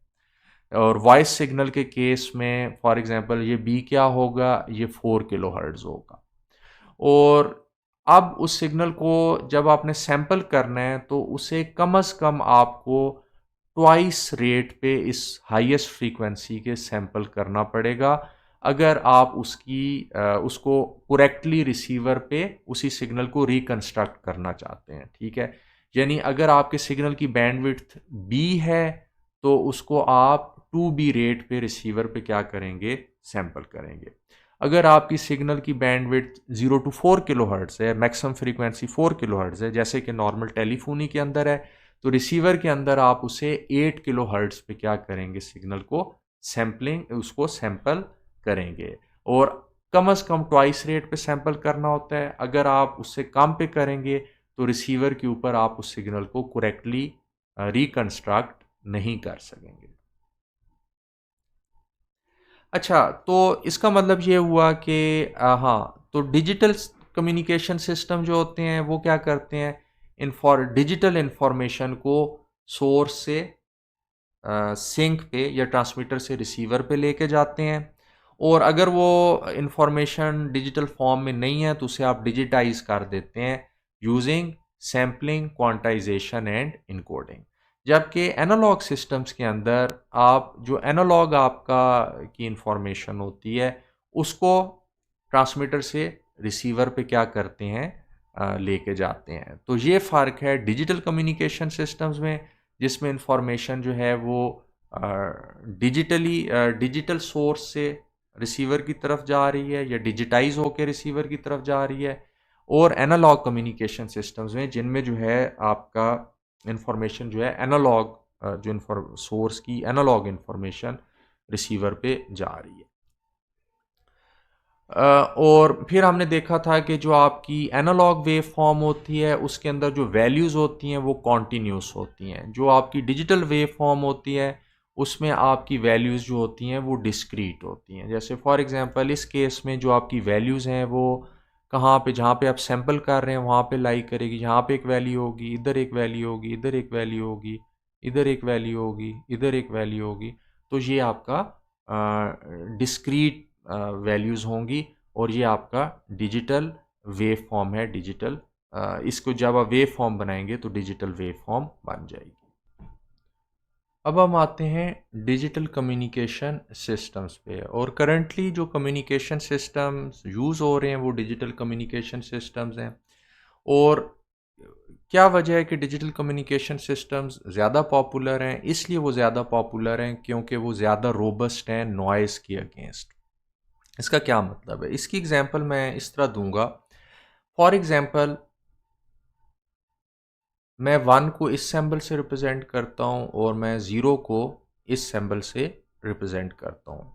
और वॉइस सिग्नल के केस में फॉर एग्जांपल ये बी क्या होगा, ये 4 किलो हर्ट्ज होगा। और अब उस सिग्नल को जब आपने सैंपल करना है तो उसे कम से कम आपको ट्वाइस रेट पे इस हाईएस्ट फ्रीक्वेंसी के सैंपल करना पड़ेगा अगर आप उसको करेक्टली रिसीवर पे उसी सिग्नल को रिकंस्ट्रक्ट करना चाहते हैं। ठीक है, यानी अगर आपके सिग्नल की बैंडविड्थ बी है तो उसको आप 2B रेट पे रिसीवर पे क्या करेंगे, सैंपल करेंगे। अगर आपकी सिग्नल की बैंडविड्थ 0 to 4 किलोहर्ट्ज़ है, मैक्सिमम फ्रीक्वेंसी 4 किलोहर्ट्ज़ है, जैसे कि नॉर्मल टेलीफोनी के अंदर है, तो रिसीवर के अंदर आप उसे 8 किलोहर्ट्ज़ पे क्या करेंगे, सिग्नल को उसको सैंपल करेंगे। और कम से कम ट्वाइस रेट पे सैंपल करना होता है। अगर आप उससे कम पे करेंगे तो रिसीवर के ऊपर आप उस सिग्नल को करेक्टली रिकंस्ट्रक्ट नहीं कर सकेंगे। अच्छा, तो इसका मतलब ये हुआ कि हाँ, तो डिजिटल कम्युनिकेशन सिस्टम जो होते हैं वो क्या करते हैं, डिजिटल इंफॉर्मेशन को सोर्स से सिंक पे या ट्रांसमीटर से रिसीवर पे लेके जाते हैं। और अगर वो इंफॉर्मेशन डिजिटल फॉर्म में नहीं है तो उसे आप डिजिटाइज कर देते हैं using sampling, quantization and encoding. जबकि एनालॉग सिस्टम्स के अंदर आप जो एनालॉग आपका की इंफॉर्मेशन होती है उसको ट्रांसमीटर से रिसीवर पे क्या करते हैं, लेके जाते हैं। तो ये फ़र्क है डिजिटल कम्युनिकेशन सिस्टम्स में, जिसमें इंफॉर्मेशन जो है वो डिजिटल सोर्स से रिसीवर की तरफ जा रही है या डिजिटाइज होकर रिसीवर की तरफ जा रही है। और एनालॉग कम्युनिकेशन सिस्टम्स में जिनमें जो है आपका इंफॉर्मेशन जो है एनालॉग, जो सोर्स की एनालॉग इंफॉर्मेशन रिसीवर पे जा रही है। और फिर हमने देखा था कि जो आपकी एनालॉग वेव फॉर्म होती है उसके अंदर जो वैल्यूज़ होती हैं वो कॉन्टीन्यूस होती हैं। जो आपकी डिजिटल वेव फॉर्म होती है उसमें आपकी वैल्यूज़ जो होती हैं वो डिस्क्रीट होती हैं। जैसे फॉर एग्जांपल इस केस में जो आपकी वैल्यूज़ हैं वो कहाँ पे, जहाँ पे आप सैंपल कर रहे हैं वहाँ पे लाई करेगी। यहाँ पे एक वैल्यू होगी, इधर एक वैल्यू होगी, इधर एक वैल्यू होगी, इधर एक वैल्यू होगी, इधर एक वैल्यू होगी। तो ये आपका डिस्क्रीट वैल्यूज़ होंगी और ये आपका डिजिटल वेव फॉर्म है। इसको जब आप वेव फॉर्म बनाएंगे तो डिजिटल वेव फॉर्म बन जाएगी। अब हम आते हैं डिजिटल कम्युनिकेशन सिस्टम्स पे। और करंटली जो कम्युनिकेशन सिस्टम्स यूज़ हो रहे हैं वो डिजिटल कम्युनिकेशन सिस्टम्स हैं। और क्या वजह है कि डिजिटल कम्युनिकेशन सिस्टम्स ज़्यादा पॉपुलर हैं? इसलिए वो ज़्यादा पॉपुलर हैं क्योंकि वो ज़्यादा रोबस्ट हैं नॉइज़ के अगेंस्ट। इसका क्या मतलब है? इसकी एग्जांपल मैं इस तरह दूंगा। फॉर एग्जांपल मैं 1 को इस सिंबल से रिप्रेजेंट करता हूँ और मैं 0 को इस सिंबल से रिप्रेजेंट करता हूँ।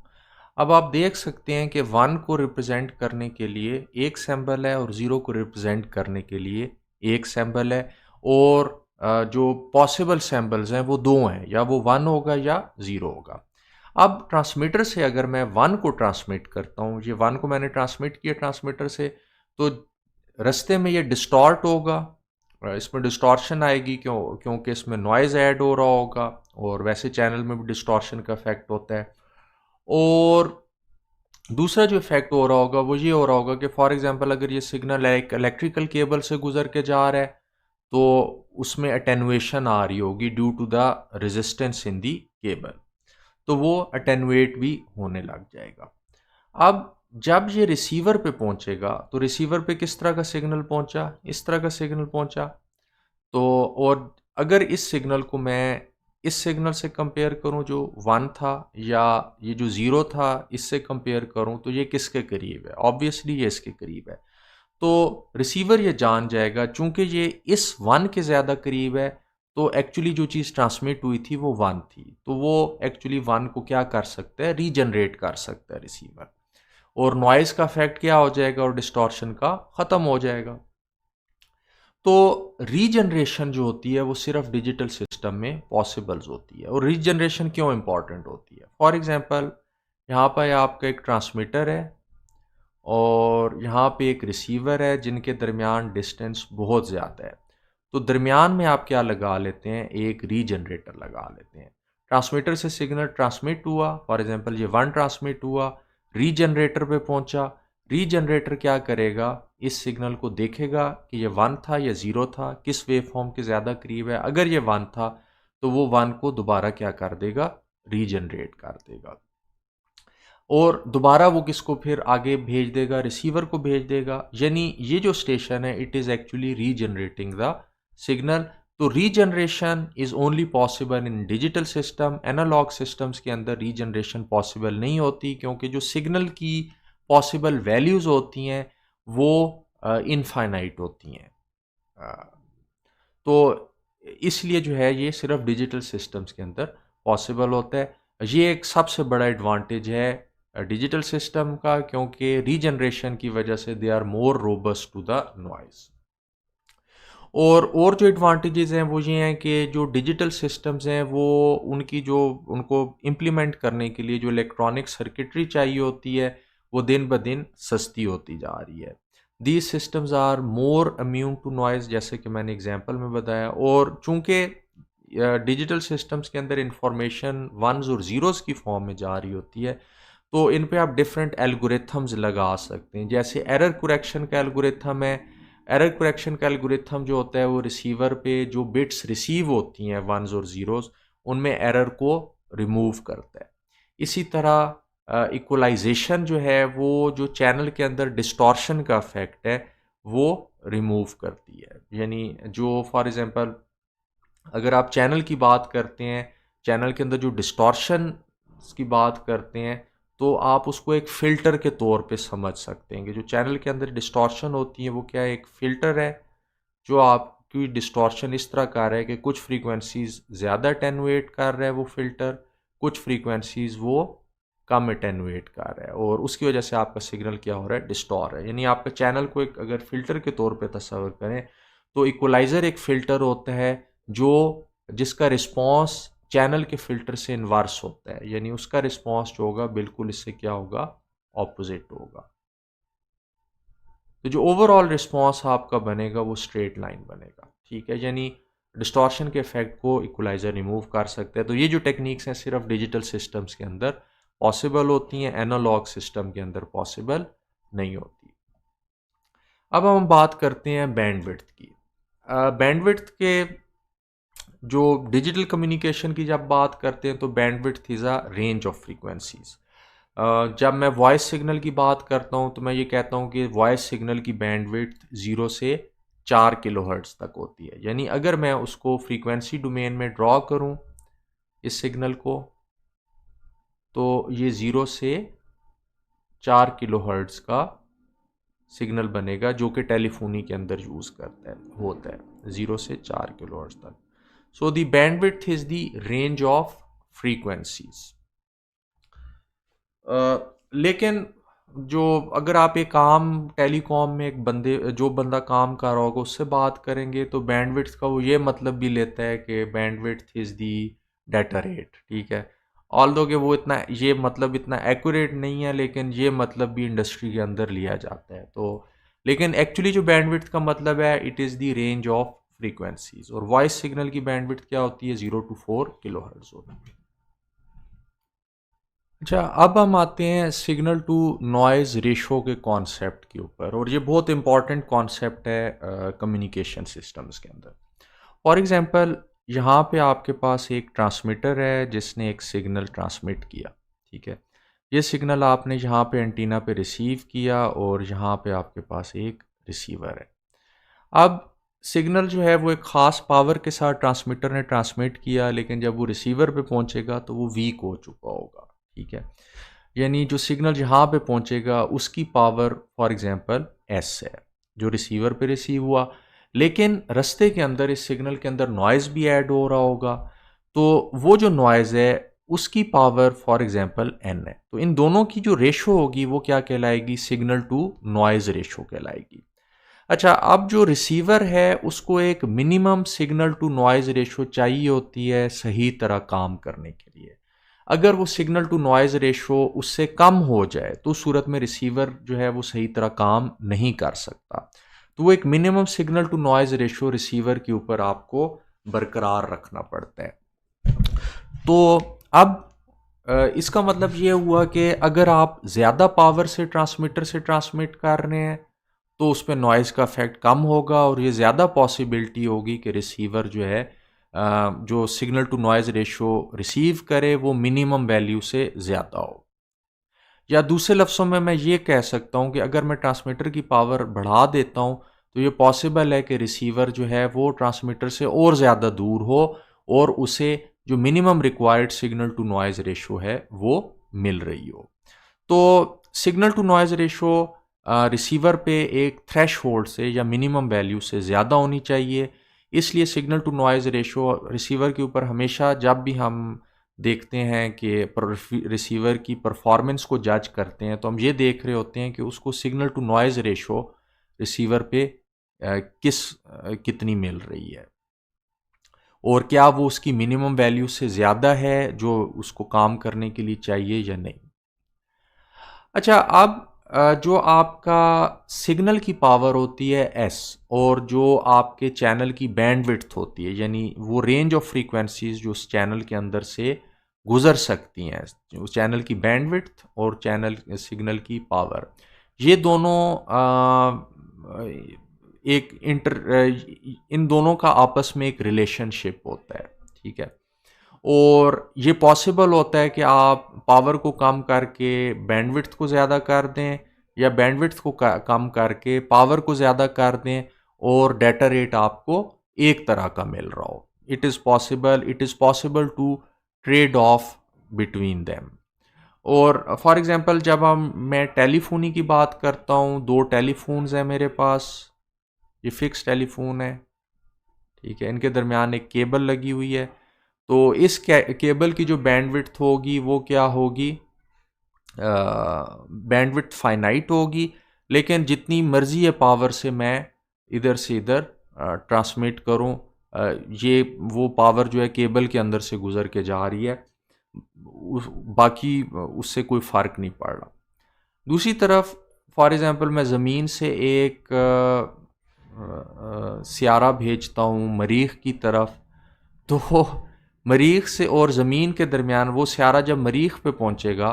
अब आप देख सकते हैं कि 1 को रिप्रेजेंट करने के लिए एक सिंबल है और 0 को रिप्रेजेंट करने के लिए एक सिंबल है। और जो पॉसिबल सिंबल्स हैं वो दो हैं, या वो 1 होगा या 0 होगा। अब ट्रांसमीटर से अगर मैं 1 को ट्रांसमिट करता हूँ, ये 1 को मैंने ट्रांसमिट किया ट्रांसमीटर से, तो रास्ते में ये डिस्टॉर्ट होगा, इसमें डिस्टॉर्शन आएगी क्योंकि इसमें नॉइज़ ऐड हो रहा होगा और वैसे चैनल में भी डिस्टॉर्शन का इफेक्ट होता है। और दूसरा जो इफेक्ट हो रहा होगा वो ये हो रहा होगा कि फॉर एग्जांपल अगर ये सिग्नल एक इलेक्ट्रिकल केबल से गुजर के जा रहा है तो उसमें अटेनुएशन आ रही होगी due to the resistance in the cable, तो वो अटेनुएट भी होने लग जाएगा। अब जब ये रिसीवर पे पहुंचेगा तो रिसीवर पे किस तरह का सिग्नल पहुंचा, इस तरह का सिग्नल पहुंचा। तो और अगर इस सिग्नल को मैं इस सिग्नल से कंपेयर करूं जो 1 था, या ये जो 0 था इससे कंपेयर करूं, तो ये किसके करीब है? ऑब्वियसली ये इसके करीब है। तो रिसीवर ये जान जाएगा चूंकि ये इस 1 के ज़्यादा करीब है तो एक्चुअली जो चीज़ ट्रांसमिट हुई थी वो 1 थी, तो वो एक्चुअली 1 को क्या कर सकता है, रीजनरेट कर सकता है रिसीवर। और नॉइज़ का इफेक्ट क्या हो जाएगा और डिस्टॉर्शन का ख़त्म हो जाएगा। तो रीजनरेशन जो होती है वो सिर्फ डिजिटल सिस्टम में पॉसिबल्स होती है। और रीजनरेशन क्यों इंपॉर्टेंट होती है? फॉर एग्जांपल यहाँ पर आपका एक ट्रांसमीटर है और यहाँ पे एक रिसीवर है जिनके दरमियान डिस्टेंस बहुत ज़्यादा है। तो दरमियान में आप क्या लगा लेते हैं, एक रीजनरेटर लगा लेते हैं। ट्रांसमीटर से सिग्नल ट्रांसमिट हुआ, फॉर एग्जांपल ये 1 ट्रांसमिट हुआ, रीजनरेटर पे पहुंचा। रीजनरेटर क्या करेगा, इस सिग्नल को देखेगा कि ये 1 था या 0 था, किस वेव फॉर्म के ज़्यादा करीब है। अगर ये 1 था तो वो 1 को दोबारा क्या कर देगा, रीजनरेट कर देगा। और दोबारा वो किसको फिर आगे भेज देगा, रिसीवर को भेज देगा। यानी ये जो स्टेशन है it is actually regenerating the signal. तो regeneration is only possible in digital system. Analogue systems के अंदर रीजनरेशन पॉसिबल नहीं होती, क्योंकि जो सिग्नल की पॉसिबल वैल्यूज़ होती हैं वो इनफाइनाइट होती हैं। तो इसलिए जो है ये सिर्फ डिजिटल सिस्टम्स के अंदर पॉसिबल होता है। ये एक सबसे बड़ा एडवांटेज है डिजिटल सिस्टम का, क्योंकि रीजनरेशन की वजह से they are more robust to the noise. और जो एडवांटेजेस हैं वो ये हैं कि जो डिजिटल सिस्टम्स हैं वो उनकी जो उनको इम्प्लीमेंट करने के लिए जो इलेक्ट्रॉनिक सर्किटरी चाहिए होती है वो दिन ब दिन सस्ती होती जा रही है। These systems are more immune to noise, जैसे कि मैंने एग्जांपल में बताया। और चूंकि डिजिटल सिस्टम्स के अंदर इंफॉर्मेशन वंस और ज़ीरोज़ की फॉर्म में जा रही होती है, तो इन पे आप डिफरेंट एल्गोरिथम्स लगा सकते हैं। जैसे एरर करेक्शन का एल्गोरिथम है। एरर करेक्शन का एल्गोरिथम जो होता है वो रिसीवर पे जो बिट्स रिसीव होती हैं वंस और ज़ीरोज़, उनमें एरर को रिमूव करता है। इसी तरह इक्वलाइजेशन जो है वो जो चैनल के अंदर डिस्टॉर्शन का इफेक्ट है वो रिमूव करती है। यानी जो फॉर एग्जांपल अगर आप चैनल की बात करते हैं, चैनल के अंदर जो डिस्टॉर्शन की बात करते हैं, तो आप उसको एक फ़िल्टर के तौर पे समझ सकते हैं कि जो चैनल के अंदर डिस्टॉर्शन होती है वो क्या है, एक फ़िल्टर है जो आपकी डिस्टॉर्शन इस तरह कर रहा है कि कुछ फ्रीक्वेंसीज़ ज़्यादा अटेनुएट कर रहा है वो फ़िल्टर, कुछ फ्रीक्वेंसीज़ वो कम अटेनुएट कर रहा है, और उसकी वजह से आपका सिग्नल क्या हो रहा है, डिस्टॉर है। यानी आपका चैनल को एक अगर फ़िल्टर के तौर पे तस्वर करें, तो इक्वलाइज़र एक फ़िल्टर होता है जो जिसका रिस्पॉन्स चैनल के फ़िल्टर से इन्वर्स होता है। यानी उसका रिस्पॉन्स जो होगा बिल्कुल इससे क्या होगा, ऑपोजिट होगा। तो जो ओवरऑल रिस्पॉन्स आपका बनेगा वो स्ट्रेट लाइन बनेगा। ठीक है, यानी डिस्टॉर्शन के इफेक्ट को इक्वलाइज़र रिमूव कर सकते हैं। तो ये जो टेक्निक्स हैं सिर्फ डिजिटल सिस्टम्स के अंदर पॉसिबल होती हैं, एनालॉग सिस्टम के अंदर पॉसिबल नहीं होती। अब हम बात करते हैं बैंडविड्थ की। बैंडविड्थ के जो डिजिटल कम्युनिकेशन की जब बात करते हैं तो bandwidth is a range of frequencies. जब मैं वॉइस सिग्नल की बात करता हूँ तो मैं ये कहता हूँ कि वॉइस सिग्नल की बैंडविड्थ 0 से 4 किलोहर्ट्ज़ तक होती है। यानी अगर मैं उसको फ्रीक्वेंसी डोमेन में ड्रॉ करूँ इस सिग्नल को, तो ये 0 से 4 किलोहर्ट्ज़ का सिग्नल बनेगा जो कि टेलीफोनी के अंदर यूज़ करता है होता है 0 से 4 किलोहर्ट्ज़ तक। So the bandwidth is the range of frequencies. लेकिन जो अगर आप एक आम टेलीकॉम में एक बंदा काम कर रहा होगा उससे बात करेंगे तो बैंडविड्थ का वो ये मतलब भी लेता है कि bandwidth is the data rate. ठीक है, ऑल्दो कि वो इतना ये मतलब इतना एक्यूरेट नहीं है, लेकिन ये मतलब भी इंडस्ट्री के अंदर लिया जाता है। तो लेकिन एक्चुअली जो बैंडविड्थ का मतलब है it is the range of frequencies. और वॉइस सिग्नल की बैंडविड्थ क्या होती है, 0 to 4 किलोहर्ट्ज़ होती है। अच्छा, अब हम आते हैं सिग्नल टू नॉइज़ रेशो के कॉन्सेप्ट के ऊपर, और ये बहुत इंपॉर्टेंट कॉन्सेप्ट है कम्युनिकेशन सिस्टम्स के अंदर। फॉर एग्जांपल यहाँ पे आपके पास एक ट्रांसमीटर है जिसने एक सिग्नल ट्रांसमिट किया। ठीक है, ये सिग्नल आपने यहाँ पे एंटीना पे रिसीव किया और यहाँ पे आपके पास एक रिसीवर है। अब सिग्नल जो है वो एक ख़ास पावर के साथ ट्रांसमीटर ने ट्रांसमिट किया, लेकिन जब वो रिसीवर पे पहुँचेगा तो वो वीक हो चुका होगा। ठीक है, यानी जो सिग्नल जहाँ पे पहुँचेगा उसकी पावर फॉर एग्जांपल एस है जो रिसीवर पे रिसीव हुआ, लेकिन रास्ते के अंदर इस सिग्नल के अंदर नॉइज़ भी ऐड हो रहा होगा, तो वो जो नॉइज़ है उसकी पावर फॉर एग्जांपल एन है। तो इन दोनों की जो रेशो होगी वो क्या कहलाएगी, सिग्नल टू नॉइज़ रेशो कहलाएगी। अच्छा, अब जो रिसीवर है उसको एक minimum signal to noise ratio चाहिए होती है सही तरह काम करने के लिए। अगर वो सिग्नल टू नॉइज़ रेशो उससे कम हो जाए तो उस सूरत में रिसीवर जो है वो सही तरह काम नहीं कर सकता। तो वो एक minimum signal to noise ratio receiver के ऊपर आपको बरकरार रखना पड़ता है। तो अब इसका मतलब ये हुआ कि अगर आप ज़्यादा पावर से ट्रांसमीटर से ट्रांसमिट कर रहे हैं तो उस पर नॉइज़ का इफेक्ट कम होगा, और ये ज़्यादा पॉसिबिलिटी होगी कि रिसीवर जो है जो signal to noise ratio receive करे वो मिनिमम वैल्यू से ज़्यादा हो। या दूसरे लफ्ज़ों में मैं ये कह सकता हूँ कि अगर मैं ट्रांसमीटर की पावर बढ़ा देता हूँ तो ये पॉसिबल है कि रिसीवर जो है वो ट्रांसमीटर से और ज़्यादा दूर हो और उसे जो minimum required signal to noise ratio है वो मिल रही हो। तो signal to noise ratio receiver पे एक थ्रेशहोल्ड से या मिनिमम वैल्यू से ज़्यादा होनी चाहिए। इसलिए signal to noise ratio receiver के ऊपर हमेशा जब भी हम देखते हैं कि रिसीवर की परफॉर्मेंस को जज करते हैं तो हम ये देख रहे होते हैं कि उसको signal to noise ratio receiver पे कितनी मिल रही है और क्या वो उसकी मिनिमम वैल्यू से ज़्यादा है जो उसको काम करने के लिए चाहिए या नहीं। अच्छा, अब जो आपका सिग्नल की पावर होती है एस और जो आपके चैनल की बैंडविड्थ होती है, यानी वो रेंज ऑफ फ्रीक्वेंसीज जो उस चैनल के अंदर से गुजर सकती हैं, उस चैनल की बैंडविड्थ और चैनल सिग्नल की पावर, ये दोनों एक इन दोनों का आपस में एक रिलेशनशिप होता है, ठीक है। और ये पॉसिबल होता है कि आप पावर को कम करके बैंडविड्थ को ज़्यादा कर दें या बैंडविड्थ को कम करके पावर को ज़्यादा कर दें और डाटा रेट आपको एक तरह का मिल रहा हो। It is possible to trade off between them. और फॉर एग्जांपल जब मैं टेलीफोनी की बात करता हूँ, दो टेलीफोन्स हैं मेरे पास, ये फिक्स टेलीफोन है, ठीक है, इनके दरमियान एक केबल लगी हुई है। तो इस केबल की जो बैंडविड्थ होगी वो क्या होगी, बैंडविड्थ फाइनाइट होगी, लेकिन जितनी मर्जी है पावर से मैं इधर से इधर ट्रांसमिट करूं, ये वो पावर जो है केबल के अंदर से गुजर के जा रही है, बाकी उससे कोई फ़र्क नहीं पड़ रहा। दूसरी तरफ फॉर एग्ज़ाम्पल मैं ज़मीन से एक सियारा भेजता हूँ मरीख की तरफ, तो मरीख से और ज़मीन के दरमियान वो सियारा जब मरीख पे पहुँचेगा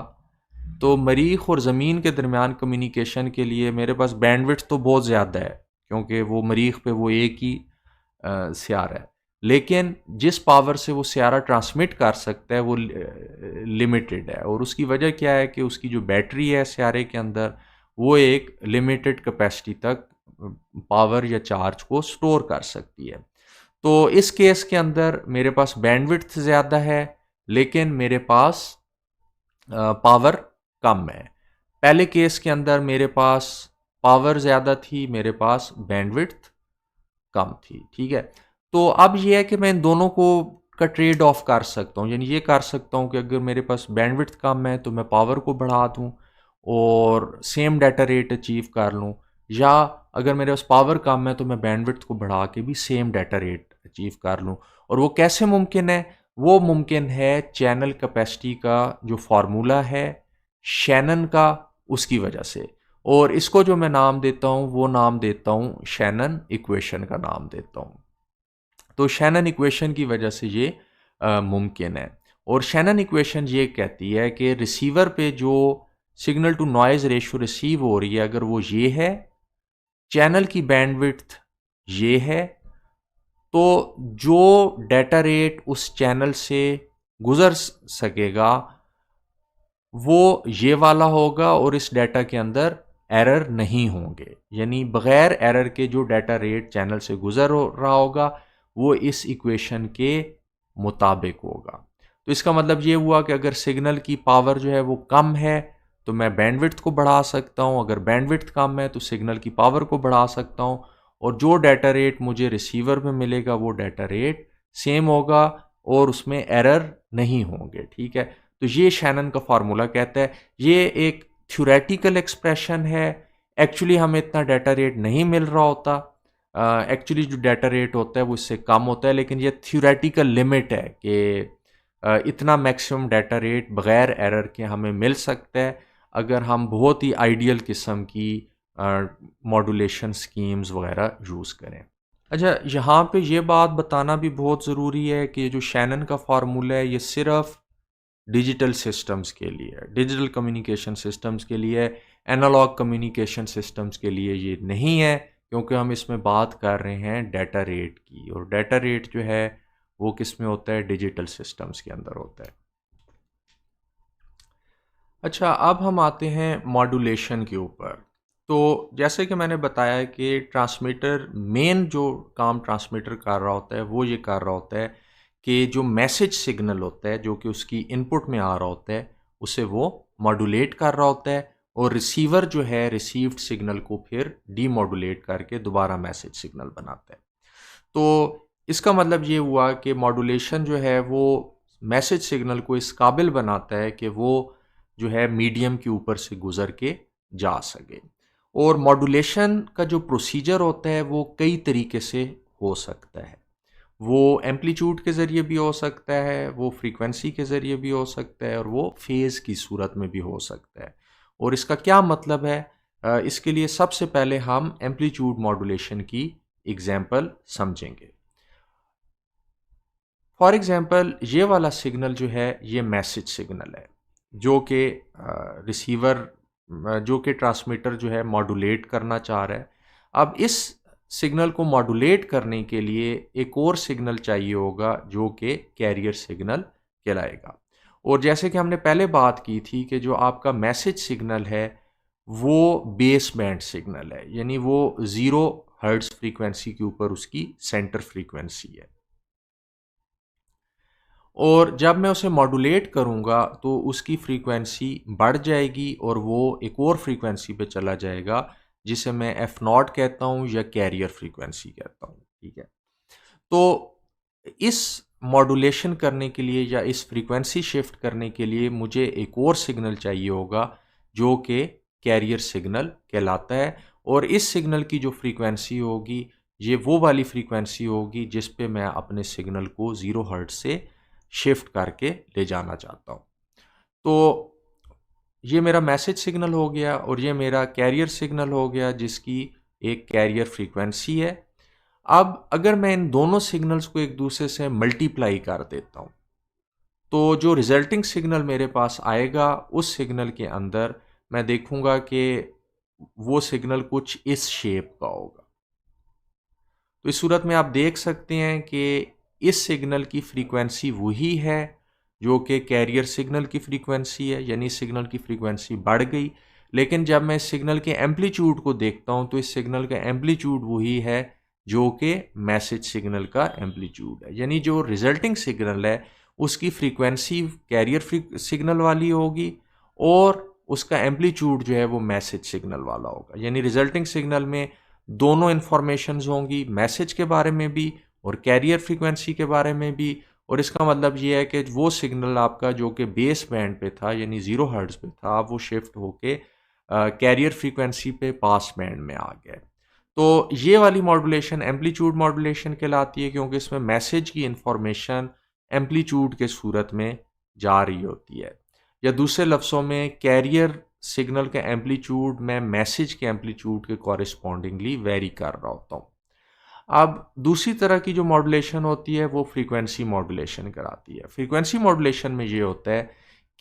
तो मरीख और ज़मीन के दरमियान कम्युनिकेशन के लिए मेरे पास बैंडविड्थ तो बहुत ज़्यादा है क्योंकि वो मरीख पे वो एक ही सियारा है, लेकिन जिस पावर से वो सियारा ट्रांसमिट कर सकता है वो लिमिटेड है। और उसकी वजह क्या है कि उसकी जो बैटरी है सियारे के अंदर वो एक लिमिटेड कैपेसिटी तक पावर या चार्ज को स्टोर कर सकती है। तो इस केस के अंदर मेरे पास बैंडविड्थ ज़्यादा है लेकिन मेरे पास पावर कम है। पहले केस के अंदर मेरे पास पावर ज़्यादा थी, मेरे पास बैंडविड्थ कम थी, ठीक है। तो अब ये है कि मैं इन दोनों को का ट्रेड ऑफ कर सकता हूँ, यानी ये कर सकता हूँ कि अगर मेरे पास बैंडविड्थ कम है तो मैं पावर को बढ़ा दूँ और सेम डाटा रेट अचीव कर लूँ, या अगर मेरे पास पावर कम है तो मैं बैंडविड्थ को बढ़ा के भी सेम डाटा रेट अचीव कर लूँ। और वो कैसे मुमकिन है? वो मुमकिन है चैनल कैपेसिटी का जो फार्मूला है शैनन का, उसकी वजह से। और इसको जो मैं नाम देता हूँ वो नाम देता हूँ शैनन इक्वेशन का नाम देता हूँ। तो शैनन इक्वेशन की वजह से ये मुमकिन है। और शैनन इक्वेशन ये कहती है कि रिसीवर पे जो signal to noise ratio receive हो रही है अगर वो ये है, चैनल की बैंडविड्थ ये है, तो जो डाटा रेट उस चैनल से गुजर सकेगा वो ये वाला होगा और इस डाटा के अंदर एरर नहीं होंगे, यानी बग़ैर एरर के जो डाटा रेट चैनल से गुजर रहा होगा वो इस इक्वेशन के मुताबिक होगा। तो इसका मतलब ये हुआ कि अगर सिग्नल की पावर जो है वो कम है तो मैं बैंडविड्थ को बढ़ा सकता हूँ, अगर बैंडविड्थ कम है तो सिग्नल की पावर को बढ़ा सकता हूँ, और जो डाटा रेट मुझे रिसीवर में मिलेगा वो डाटा रेट सेम होगा और उसमें एरर नहीं होंगे, ठीक है। तो ये शैनन का फार्मूला कहता है। ये एक थ्योरेटिकल एक्सप्रेशन है, एक्चुअली हमें इतना डाटा रेट नहीं मिल रहा होता, एक्चुअली जो डाटा रेट होता है वो इससे कम होता है, लेकिन ये थ्योरेटिकल लिमिट है कि इतना मैक्सिमम डाटा रेट बग़ैर एरर के हमें मिल सकता है अगर हम बहुत ही आइडियल किस्म की मॉड्यूलेशन स्कीम्स वगैरह यूज़ करें। अच्छा, यहाँ पे ये बात बताना भी बहुत ज़रूरी है कि जो शैनन का फार्मूला है ये सिर्फ डिजिटल सिस्टम्स के लिए, डिजिटल कम्युनिकेशन सिस्टम्स के लिए, एनालॉग कम्युनिकेशन सिस्टम्स के लिए ये नहीं है, क्योंकि हम इसमें बात कर रहे हैं डाटा रेट की, और डाटा रेट जो है वो किस में होता है, डिजिटल सिस्टम्स के अंदर होता है। अच्छा, अब हम आते हैं मॉड्यूलेशन के ऊपर। तो जैसे कि मैंने बताया कि ट्रांसमीटर मेन जो काम ट्रांसमीटर कर रहा होता है वो ये कर रहा होता है कि जो मैसेज सिग्नल होता है जो कि उसकी इनपुट में आ रहा होता है उसे वो मॉड्यूलेट कर रहा होता है, और रिसीवर जो है रिसीव्ड सिग्नल को फिर डीमॉड्यूलेट करके दोबारा मैसेज सिग्नल बनाता है। तो इसका मतलब ये हुआ कि मॉड्यूलेशन जो है वो मैसेज सिग्नल को इस काबिल बनाता है कि वो जो है मीडियम के ऊपर से गुजर के जा सके। और मॉड्यूलेशन का जो प्रोसीजर होता है वो कई तरीके से हो सकता है। वो एम्पलीट्यूड के ज़रिए भी हो सकता है, वो फ्रीक्वेंसी के ज़रिए भी हो सकता है, और वो फेज़ की सूरत में भी हो सकता है। और इसका क्या मतलब है, इसके लिए सबसे पहले हम एम्पलीट्यूड मॉड्यूलेशन की एग्जाम्पल समझेंगे। फॉर एग्जांपल ये वाला सिग्नल जो है ये मैसेज सिग्नल है जो कि रिसीवर जो कि ट्रांसमीटर जो है मॉड्यूलेट करना चाह रहा है। अब इस सिग्नल को मॉड्यूलेट करने के लिए एक और सिग्नल चाहिए होगा जो कि कैरियर सिग्नल कहलाएगा। और जैसे कि हमने पहले बात की थी कि जो आपका मैसेज सिग्नल है वो बेस बैंड सिग्नल है, यानी वो 0 हर्ट्ज फ्रीक्वेंसी के ऊपर उसकी सेंटर फ्रीक्वेंसी है। और जब मैं उसे मॉड्यूलेट करूँगा तो उसकी फ्रीक्वेंसी बढ़ जाएगी और वो एक और फ्रीक्वेंसी पे चला जाएगा जिसे मैं एफ नॉट कहता हूँ या कैरियर फ्रीक्वेंसी कहता हूँ। ठीक है, तो इस मॉड्यूलेशन करने के लिए या इस फ्रीक्वेंसी शिफ्ट करने के लिए मुझे एक और सिग्नल चाहिए होगा जो कि कैरियर सिग्नल कहलाता है। और इस सिग्नल की जो फ्रीक्वेंसी होगी ये वो वाली फ्रीक्वेंसी होगी जिस पे मैं अपने सिग्नल को 0 हर्ट्ज से शिफ्ट करके ले जाना चाहता हूँ। तो ये मेरा मैसेज सिग्नल हो गया और ये मेरा कैरियर सिग्नल हो गया जिसकी एक कैरियर फ्रीक्वेंसी है। अब अगर मैं इन दोनों सिग्नल्स को एक दूसरे से मल्टीप्लाई कर देता हूँ तो जो रिजल्टिंग सिग्नल मेरे पास आएगा उस सिग्नल के अंदर मैं देखूंगा कि वो सिग्नल कुछ इस शेप का होगा। तो इस सूरत में आप देख सकते हैं कि इस सिग्नल की फ्रीक्वेंसी वही है जो कि कैरियर सिग्नल की फ्रीक्वेंसी है, यानी सिग्नल की फ्रीक्वेंसी बढ़ गई। लेकिन जब मैं इस सिग्नल के एम्पलीट्यूड को देखता हूं तो इस सिग्नल का एम्पलीट्यूड वही है जो कि मैसेज सिग्नल का एम्पलीट्यूड है, यानी जो रिजल्टिंग सिग्नल है उसकी फ्रीक्वेंसी कैरियर सिग्नल वाली होगी और उसका एम्पलीट्यूड जो है वो मैसेज सिग्नल वाला होगा। यानी रिजल्टिंग सिग्नल में दोनों इन्फॉर्मेशंस होंगी, मैसेज के बारे में भी और कैरियर फ्रीक्वेंसी के बारे में भी। और इसका मतलब ये है कि वो सिग्नल आपका जो कि बेस बैंड पे था यानी 0 हर्ट्ज पे था अब वो शिफ्ट होके कैरियर फ्रीक्वेंसी पे पास बैंड में आ गया। तो ये वाली मॉड्यूलेशन एम्पलीट्यूड मॉड्यूलेशन कहलाती है क्योंकि इसमें मैसेज की इंफॉर्मेशन एम्पलीट्यूड के सूरत में जा रही होती है, या दूसरे लफ्ज़ों में कैरियर सिग्नल का एम्पलीट्यूड मैं मैसेज के एम्पलीट्यूड के कॉरेस्पॉन्डिंगली वेरी कर रहा होता हूँ। अब दूसरी तरह की जो मॉड्यूलेशन होती है वो फ्रीक्वेंसी मॉड्यूलेशन कराती है। फ्रीक्वेंसी मॉड्यूलेशन में ये होता है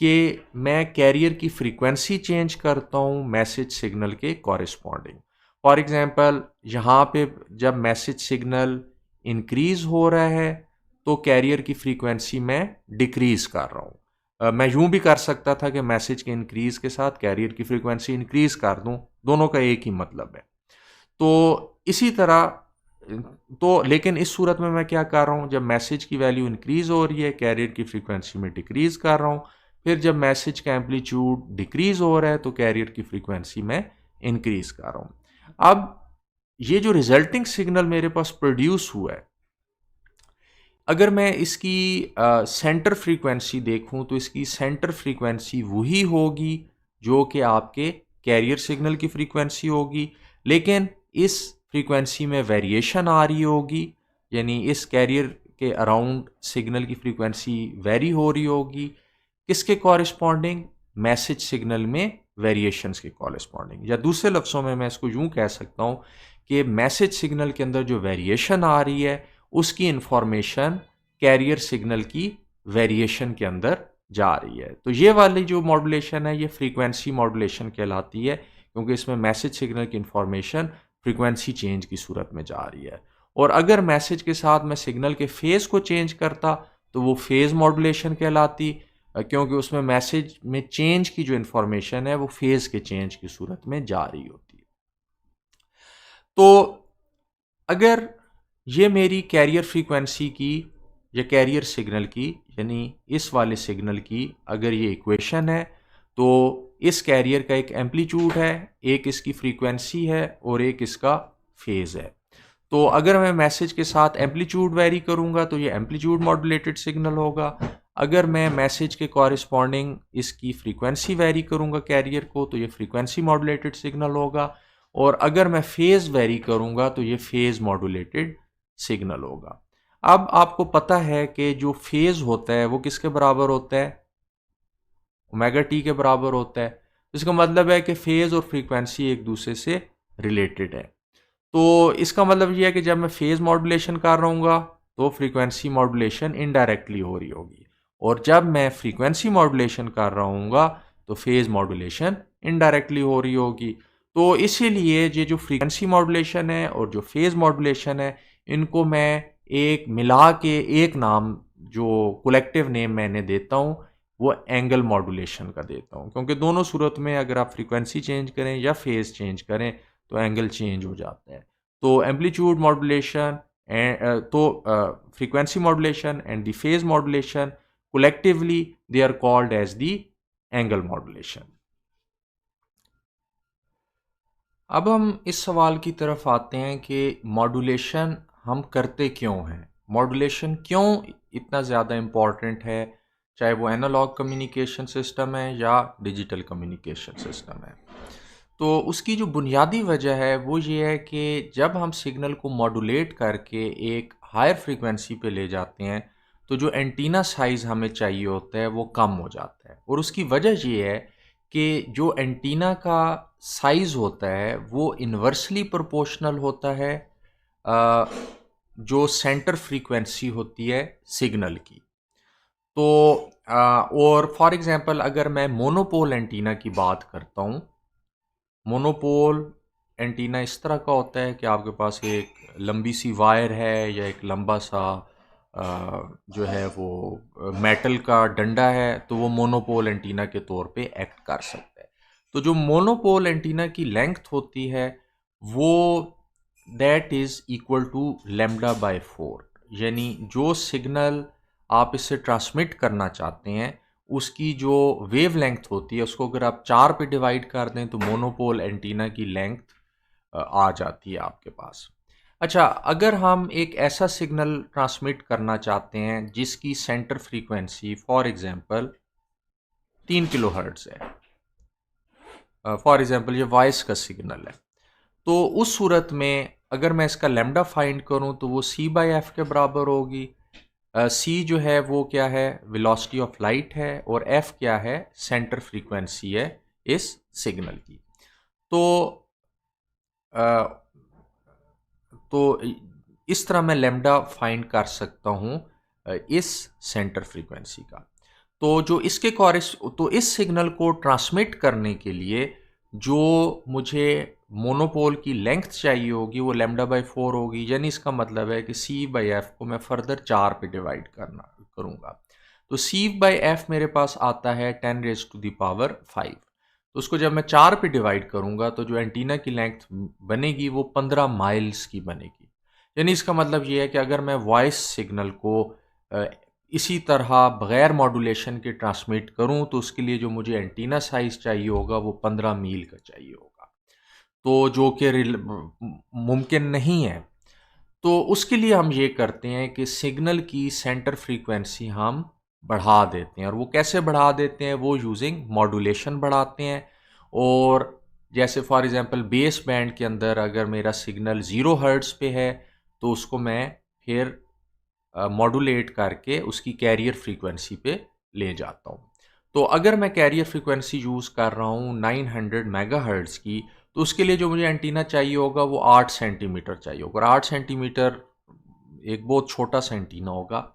कि मैं कैरियर की फ्रीक्वेंसी चेंज करता हूँ मैसेज सिग्नल के कॉरेस्पॉन्डिंग। फॉर एग्जांपल यहाँ पे जब मैसेज सिग्नल इंक्रीज हो रहा है तो कैरियर की फ्रीक्वेंसी मैं डिक्रीज कर रहा हूँ। मैं यूं भी कर सकता था कि मैसेज के इंक्रीज के साथ कैरियर की फ्रीक्वेंसी इंक्रीज कर दूं, दोनों का एक ही मतलब है। तो इसी तरह तो लेकिन इस सूरत में मैं क्या कर रहा हूं, जब मैसेज की वैल्यू इंक्रीज हो रही है कैरियर की फ्रीक्वेंसी में डिक्रीज कर रहा हूं, फिर जब मैसेज का एम्पलीट्यूड डिक्रीज हो रहा है तो कैरियर की फ्रीक्वेंसी में इंक्रीज कर रहा हूं। अब ये जो रिजल्टिंग सिग्नल मेरे पास प्रोड्यूस हुआ है, अगर मैं इसकी सेंटर फ्रीक्वेंसी देखूं तो इसकी सेंटर फ्रीक्वेंसी वही होगी जो कि आपके कैरियर सिग्नल की फ्रीक्वेंसी होगी, लेकिन इस फ्रीक्वेंसी में वेरिएशन आ रही होगी, यानी इस कैरियर के अराउंड सिग्नल की फ्रीक्वेंसी वेरी हो रही होगी किसके कॉरेस्पॉन्डिंग, मैसेज सिग्नल में वेरिएशंस के कॉरेस्पॉन्डिंग। या दूसरे लफ्ज़ों में मैं इसको यूं कह सकता हूं कि मैसेज सिग्नल के अंदर जो वेरिएशन आ रही है उसकी इंफॉर्मेशन कैरियर सिग्नल की वेरिएशन के अंदर जा रही है। तो ये वाली जो मॉड्यूलेशन है ये फ्रीक्वेंसी मॉड्यूलेशन कहलाती है क्योंकि इसमें मैसेज सिग्नल की इंफॉर्मेशन फ्रीक्वेंसी चेंज की सूरत में जा रही है। और अगर मैसेज के साथ मैं सिग्नल के फेज को चेंज करता तो वो फेज मॉड्यूलेशन कहलाती, क्योंकि उसमें मैसेज में चेंज की जो इंफॉर्मेशन है वो फेज के चेंज की सूरत में जा रही होती है। तो अगर ये मेरी कैरियर फ्रीक्वेंसी की या कैरियर सिग्नल की, यानी इस वाले सिग्नल की अगर ये इक्वेशन है, तो इस कैरियर का एक एम्पलीट्यूड है, एक इसकी फ्रीक्वेंसी है और एक इसका फेज है। तो अगर मैं मैसेज के साथ एम्पलीट्यूड वेरी करूंगा तो ये एम्पलीट्यूड मॉड्यूलेटेड सिग्नल होगा। अगर मैं मैसेज के कॉरिस्पॉन्डिंग इसकी फ्रीक्वेंसी वेरी करूंगा कैरियर को, तो ये फ्रीक्वेंसी मॉड्यूलेटेड सिग्नल होगा। और अगर मैं फेज वेरी करूंगा तो ये फेज मॉड्यूलेटेड सिग्नल होगा। अब आपको पता है कि जो फेज होता है वो किसके बराबर होता है, ओमेगा टी के बराबर होता है। इसका मतलब है कि फेज और फ्रीक्वेंसी एक दूसरे से रिलेटेड है। तो इसका मतलब यह है कि जब मैं फेज मॉड्यूलेशन कर रहूँगा तो फ्रीक्वेंसी मॉड्यूलेशन इनडायरेक्टली हो रही होगी, और जब मैं फ्रीक्वेंसी मॉड्यूलेशन कर रहा हूँगा तो फेज मॉड्यूलेशन इनडायरेक्टली हो रही होगी। तो इसीलिए ये जो फ्रीक्वेंसी मॉड्यूलेशन है और जो फेज मॉड्यूलेशन है, इनको मैं एक मिला के एक नाम, जो कलेक्टिव नेम मैंने देता हूँ, वो एंगल मॉड्यूलेशन का देता हूँ, क्योंकि दोनों सूरत में अगर आप फ्रीक्वेंसी चेंज करें या फेज चेंज करें तो एंगल चेंज हो जाता है। तो एम्पलीट्यूड मॉड्यूलेशन एंड तो frequency modulation and the phase modulation collectively they are called as the angle modulation। अब हम इस सवाल की तरफ आते हैं कि मॉड्यूलेशन हम करते क्यों हैं, मॉड्यूलेशन क्यों इतना ज़्यादा इम्पॉर्टेंट है, चाहे वो एनालॉग कम्युनिकेशन सिस्टम है या डिजिटल कम्युनिकेशन सिस्टम है। तो उसकी जो बुनियादी वजह है वो ये है कि जब हम सिग्नल को मॉड्यूलेट करके एक हायर फ्रीक्वेंसी पे ले जाते हैं तो जो एंटीना साइज़ हमें चाहिए होता है वो कम हो जाता है। और उसकी वजह ये है कि जो एंटीना का साइज़ होता है वो इन्वर्सली प्रोपोर्शनल होता है अ, जो सेंटर फ्रीक्वेंसी होती है सिग्नल की। तो और फॉर एग्जांपल अगर मैं मोनोपोल एंटीना की बात करता हूँ, मोनोपोल एंटीना इस तरह का होता है कि आपके पास एक लंबी सी वायर है या एक लंबा सा जो है वो मेटल का डंडा है, तो वो मोनोपोल एंटीना के तौर पे एक्ट कर सकता है। तो जो मोनोपोल एंटीना की लेंथ होती है वो that is equal to lambda by 4, यानी जो सिग्नल आप इससे ट्रांसमिट करना चाहते हैं उसकी जो वेव लेंथ होती है उसको अगर आप 4 पे डिवाइड कर दें तो मोनोपोल एंटीना की लेंथ आ जाती है आपके पास। अच्छा, अगर हम एक ऐसा सिग्नल ट्रांसमिट करना चाहते हैं जिसकी centre frequency for example 3 kilo hertz है, फॉर एग्जांपल ये वॉइस का सिग्नल है, तो उस सूरत में अगर मैं इसका लेमडा फाइंड करूं तो वो c बाई एफ के बराबर होगी। c जो है वो क्या है, वेलोसिटी ऑफ लाइट है, और f क्या है, सेंटर फ्रीक्वेंसी है इस सिग्नल की। तो तो इस तरह मैं लेमडा फाइंड कर सकता हूँ इस सेंटर फ्रीक्वेंसी का। तो जो इसके तो इस सिग्नल को ट्रांसमिट करने के लिए जो मुझे मोनोपोल की लेंथ चाहिए होगी वो लेमडा बाई 4 होगी, यानी इसका मतलब है कि c बाई एफ को मैं फर्दर 4 पे डिवाइड करूँगा। तो c बाई एफ मेरे पास आता है 10 रेज टू द पावर 5। तो उसको जब मैं 4 पे डिवाइड करूँगा तो जो एंटीना की लेंथ बनेगी वो 15 माइल्स की बनेगी। यानी इसका मतलब ये है कि अगर मैं वॉइस सिग्नल को इसी तरह बग़ैर मॉड्यूलेशन के ट्रांसमिट करूं तो उसके लिए जो मुझे एंटीना साइज़ चाहिए होगा वो 15 मील का चाहिए होगा, तो जो कि मुमकिन नहीं है। तो उसके लिए हम ये करते हैं कि सिग्नल की सेंटर फ्रीक्वेंसी हम बढ़ा देते हैं, और वो कैसे बढ़ा देते हैं, वो यूजिंग मॉड्यूलेशन बढ़ाते हैं। और जैसे फॉर एग्जांपल बेस बैंड के अंदर अगर मेरा सिग्नल 0 हर्ट्ज़ पे है तो उसको मैं फिर मॉड्यूलेट करके उसकी कैरियर फ्रीक्वेंसी पे ले जाता हूँ। तो अगर मैं कैरियर फ्रीक्वेंसी यूज़ कर रहा हूँ 900 मेगाहर्ट्ज़ की, तो उसके लिए जो मुझे एंटीना चाहिए होगा वो 8 सेंटीमीटर चाहिए होगा, और 8 सेंटीमीटर एक बहुत छोटा सा एंटीना होगा।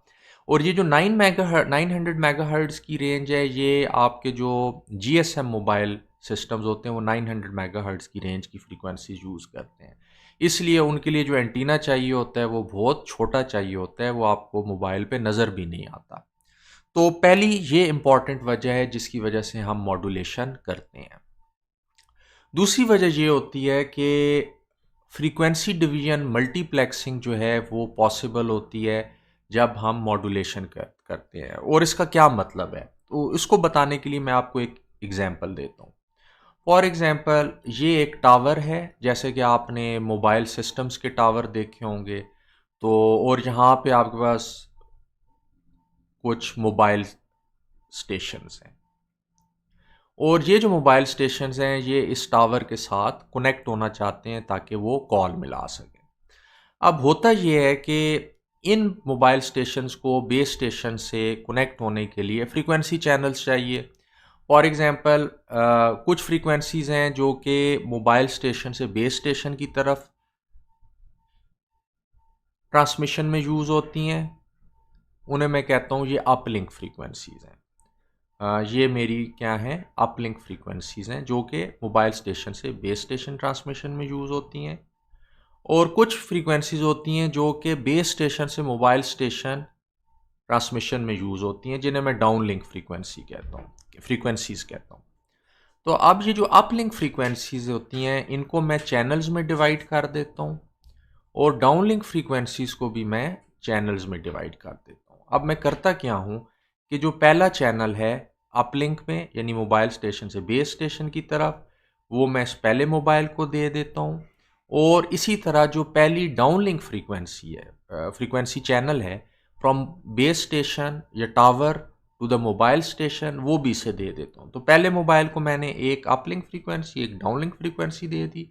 और ये जो 900 मेगाहर्ट्ज़ की रेंज है, ये आपके जो जीएसएम मोबाइल सिस्टम्स होते हैं वो 900 मेगाहर्ट्ज़ की रेंज की फ्रीक्वेंसी यूज़ करते हैं। इसलिए उनके लिए जो एंटीना चाहिए होता है वो बहुत छोटा चाहिए होता है, वो आपको मोबाइल पे नज़र भी नहीं आता। तो पहली ये इम्पॉर्टेंट वजह है जिसकी वजह से हम मॉड्यूलेशन करते हैं। दूसरी वजह ये होती है कि फ्रीक्वेंसी डिवीजन मल्टीप्लेक्सिंग जो है वो पॉसिबल होती है जब हम मॉड्यूलेशन करते हैं। और इसका क्या मतलब है, तो इसको बताने के लिए मैं आपको एक एग्जांपल देता हूँ। फॉर एग्जांपल, ये एक टावर है, जैसे कि आपने मोबाइल सिस्टम्स के टावर देखे होंगे। तो और यहाँ पे आपके पास कुछ मोबाइल स्टेशंस हैं, और ये जो मोबाइल स्टेशंस हैं ये इस टावर के साथ कनेक्ट होना चाहते हैं ताकि वो कॉल मिला सकें। अब होता ये है कि इन मोबाइल स्टेशंस को बेस स्टेशन से कनेक्ट होने के लिए फ्रीक्वेंसी चैनल्स चाहिए। फॉर एग्जांपल, कुछ फ्रीक्वेंसीज हैं जो कि मोबाइल स्टेशन से बेस स्टेशन की तरफ ट्रांसमिशन में यूज़ होती हैं, उन्हें मैं कहता हूँ ये अपलिंक फ्रीक्वेंसीज हैं। ये मेरी क्या हैं, अपलिंक फ्रीक्वेंसीज हैं जो कि मोबाइल स्टेशन से बेस स्टेशन ट्रांसमिशन में यूज़ होती हैं। और कुछ फ्रीक्वेंसीज होती हैं जो कि बेस स्टेशन से मोबाइल स्टेशन ट्रांसमिशन में यूज़ होती हैं, जिन्हें मैं डाउनलिंक फ्रीक्वेंसीज कहता हूँ। तो अब ये जो अपलिंक फ्रीक्वेंसीज होती हैं इनको मैं चैनल्स में डिवाइड कर देता हूँ, और डाउनलिंक फ्रीक्वेंसीज को भी मैं चैनल्स में डिवाइड कर देता हूँ। अब मैं करता क्या हूँ कि जो पहला चैनल है अपलिंक में, यानी मोबाइल स्टेशन से बेस स्टेशन की तरफ, वो मैं इस पहले मोबाइल को दे देता हूँ। और इसी तरह जो पहली डाउनलिंक फ्रीक्वेंसी है, फ्रीक्वेंसी चैनल है फ्रॉम बेस स्टेशन या tower to the mobile station, वो भी इसे दे देता हूँ। तो पहले मोबाइल को मैंने एक अपलिंक फ्रीक्वेंसी, एक डाउनलिंक फ्रीक्वेंसी दे दी,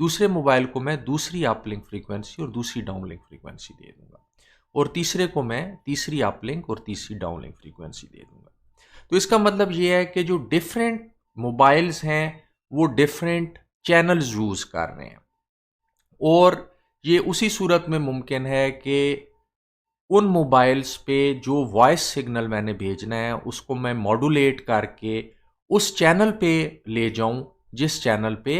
दूसरे मोबाइल को मैं दूसरी अपलिंक फ्रीक्वेंसी और दूसरी डाउनलिंक फ्रीक्वेंसी दे दूंगा, और तीसरे को मैं तीसरी अपलिंक और तीसरी डाउनलिंक फ्रीक्वेंसी दे दूंगा। तो इसका मतलब ये है कि जो डिफरेंट मोबाइल्स हैं वो डिफरेंट चैनल्स यूज़ कर रहे हैं, और ये उसी सूरत में मुमकिन है कि उन मोबाइल्स पे जो वॉइस सिग्नल मैंने भेजना है उसको मैं मॉड्यूलेट करके उस चैनल पे ले जाऊं जिस चैनल पे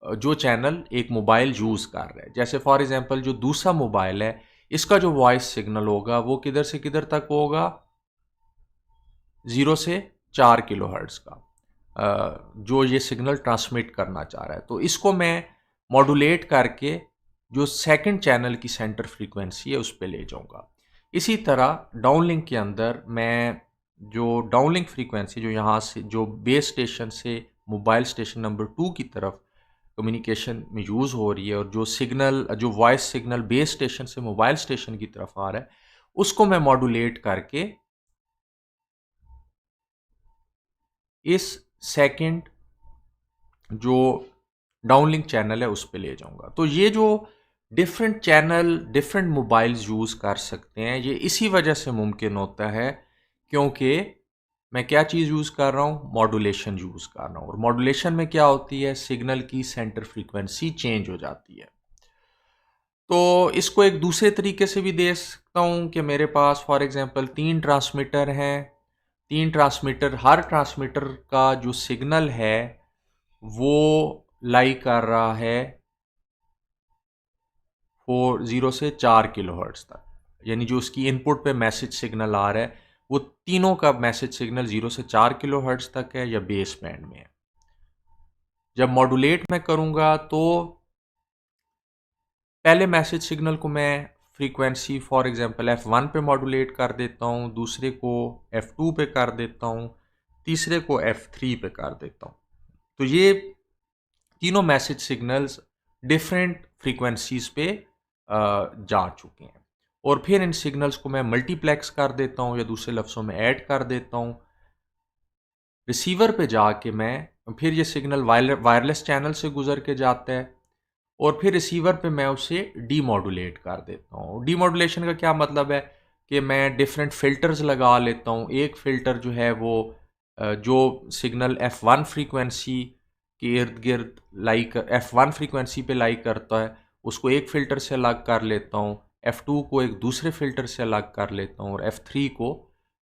जो चैनल एक मोबाइल यूज़ कर रहा है। जैसे फॉर एग्जांपल, जो दूसरा मोबाइल है इसका जो वॉइस सिग्नल होगा वो किधर से किधर तक होगा, 0 से 4 किलोहर्ट्ज़ का, जो ये सिग्नल ट्रांसमिट करना चाह रहा है। तो इसको मैं मॉड्यूलेट करके जो सेकंड चैनल की सेंटर फ्रीक्वेंसी है उस पर ले जाऊंगा। इसी तरह डाउनलिंक के अंदर मैं जो डाउनलिंक फ्रीक्वेंसी जो यहाँ से जो बेस स्टेशन से मोबाइल स्टेशन नंबर 2 की तरफ कम्युनिकेशन में यूज़ हो रही है, और जो सिग्नल जो वॉइस सिग्नल बेस स्टेशन से मोबाइल स्टेशन की तरफ आ रहा है, उसको मैं मॉड्यूलेट करके इस सेकंड जो डाउनलिंक चैनल है उस पे ले जाऊंगा। तो ये जो different channel different mobiles use कर सकते हैं, ये इसी वजह से मुमकिन होता है क्योंकि मैं क्या चीज़ यूज़ कर रहा हूँ, मॉड्यूलेशन यूज़ कर रहा हूँ। और मॉड्यूलेशन में क्या होती है, सिग्नल की सेंटर फ्रीक्वेंसी चेंज हो जाती है। तो इसको एक दूसरे तरीके से भी दे सकता हूँ कि मेरे पास फॉर एग्जांपल 3 ट्रांसमीटर हैं, 3 ट्रांसमीटर, हर ट्रांसमीटर का जो सिग्नल है वो लाई कर रहा है 0 से 4 किलोहर्ट्ज़ तक, यानी जो उसकी इनपुट पे मैसेज सिग्नल आ रहा है वो तीनों का मैसेज सिग्नल 0 से 4 किलोहर्ट्ज़ तक है या बेस बैंड में है। जब मॉड्यूलेट मैं करूँगा तो पहले मैसेज सिग्नल को मैं फ्रीक्वेंसी फॉर एग्जांपल F1 पे मॉड्यूलेट कर देता हूँ, दूसरे को F2 पे कर देता हूँ, तीसरे को F3 पे कर देता हूँ। तो ये तीनों मैसेज सिग्नल्स डिफरेंट फ्रीक्वेंसीज पे जा चुके हैं, और फिर इन सिग्नल्स को मैं मल्टीप्लेक्स कर देता हूँ या दूसरे लफ्ज़ों में ऐड कर देता हूँ। रिसीवर पे जाके मैं फिर ये सिग्नल वायरलेस चैनल से गुजर के जाता है, और फिर रिसीवर पे मैं उसे डीमॉड्यूलेट कर देता हूँ। डीमॉड्यूलेशन का क्या मतलब है कि मैं डिफरेंट फ़िल्टर्स लगा लेता हूँ। एक फ़िल्टर जो है वो जो सिग्नल F1 फ्रीक्वेंसी के इर्द गिर्द F1 फ्रीक्वेंसी पे लाई करता है उसको एक फ़िल्टर से अलग कर लेता हूँ, F2 को एक दूसरे फ़िल्टर से अलग कर लेता हूँ, और F3 को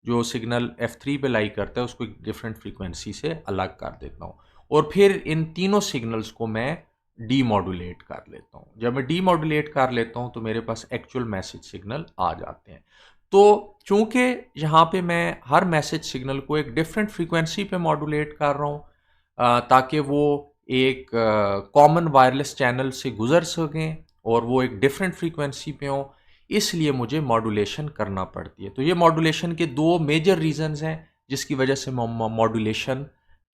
जो सिग्नल F3 पे लाई करता है उसको एक डिफरेंट फ्रीक्वेंसी से अलग कर देता हूँ, और फिर इन तीनों सिग्नल्स को मैं डीमॉड्यूलेट कर लेता हूँ। जब मैं डीमॉड्यूलेट कर लेता हूँ तो मेरे पास एक्चुअल मैसेज सिग्नल आ जाते हैं। तो चूंकि यहाँ पे मैं हर मैसेज सिग्नल को एक डिफरेंट फ्रीक्वेंसी पे मॉड्यूलेट कर रहा हूँ ताकि वो एक कॉमन वायरलेस चैनल से गुजर सकें और वो एक डिफरेंट फ्रीक्वेंसी पे हों, इसलिए मुझे मॉड्यूलेशन करना पड़ती है। तो ये मॉड्यूलेशन के दो मेजर रीजंस हैं जिसकी वजह से मॉड्यूलेशन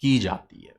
की जाती है।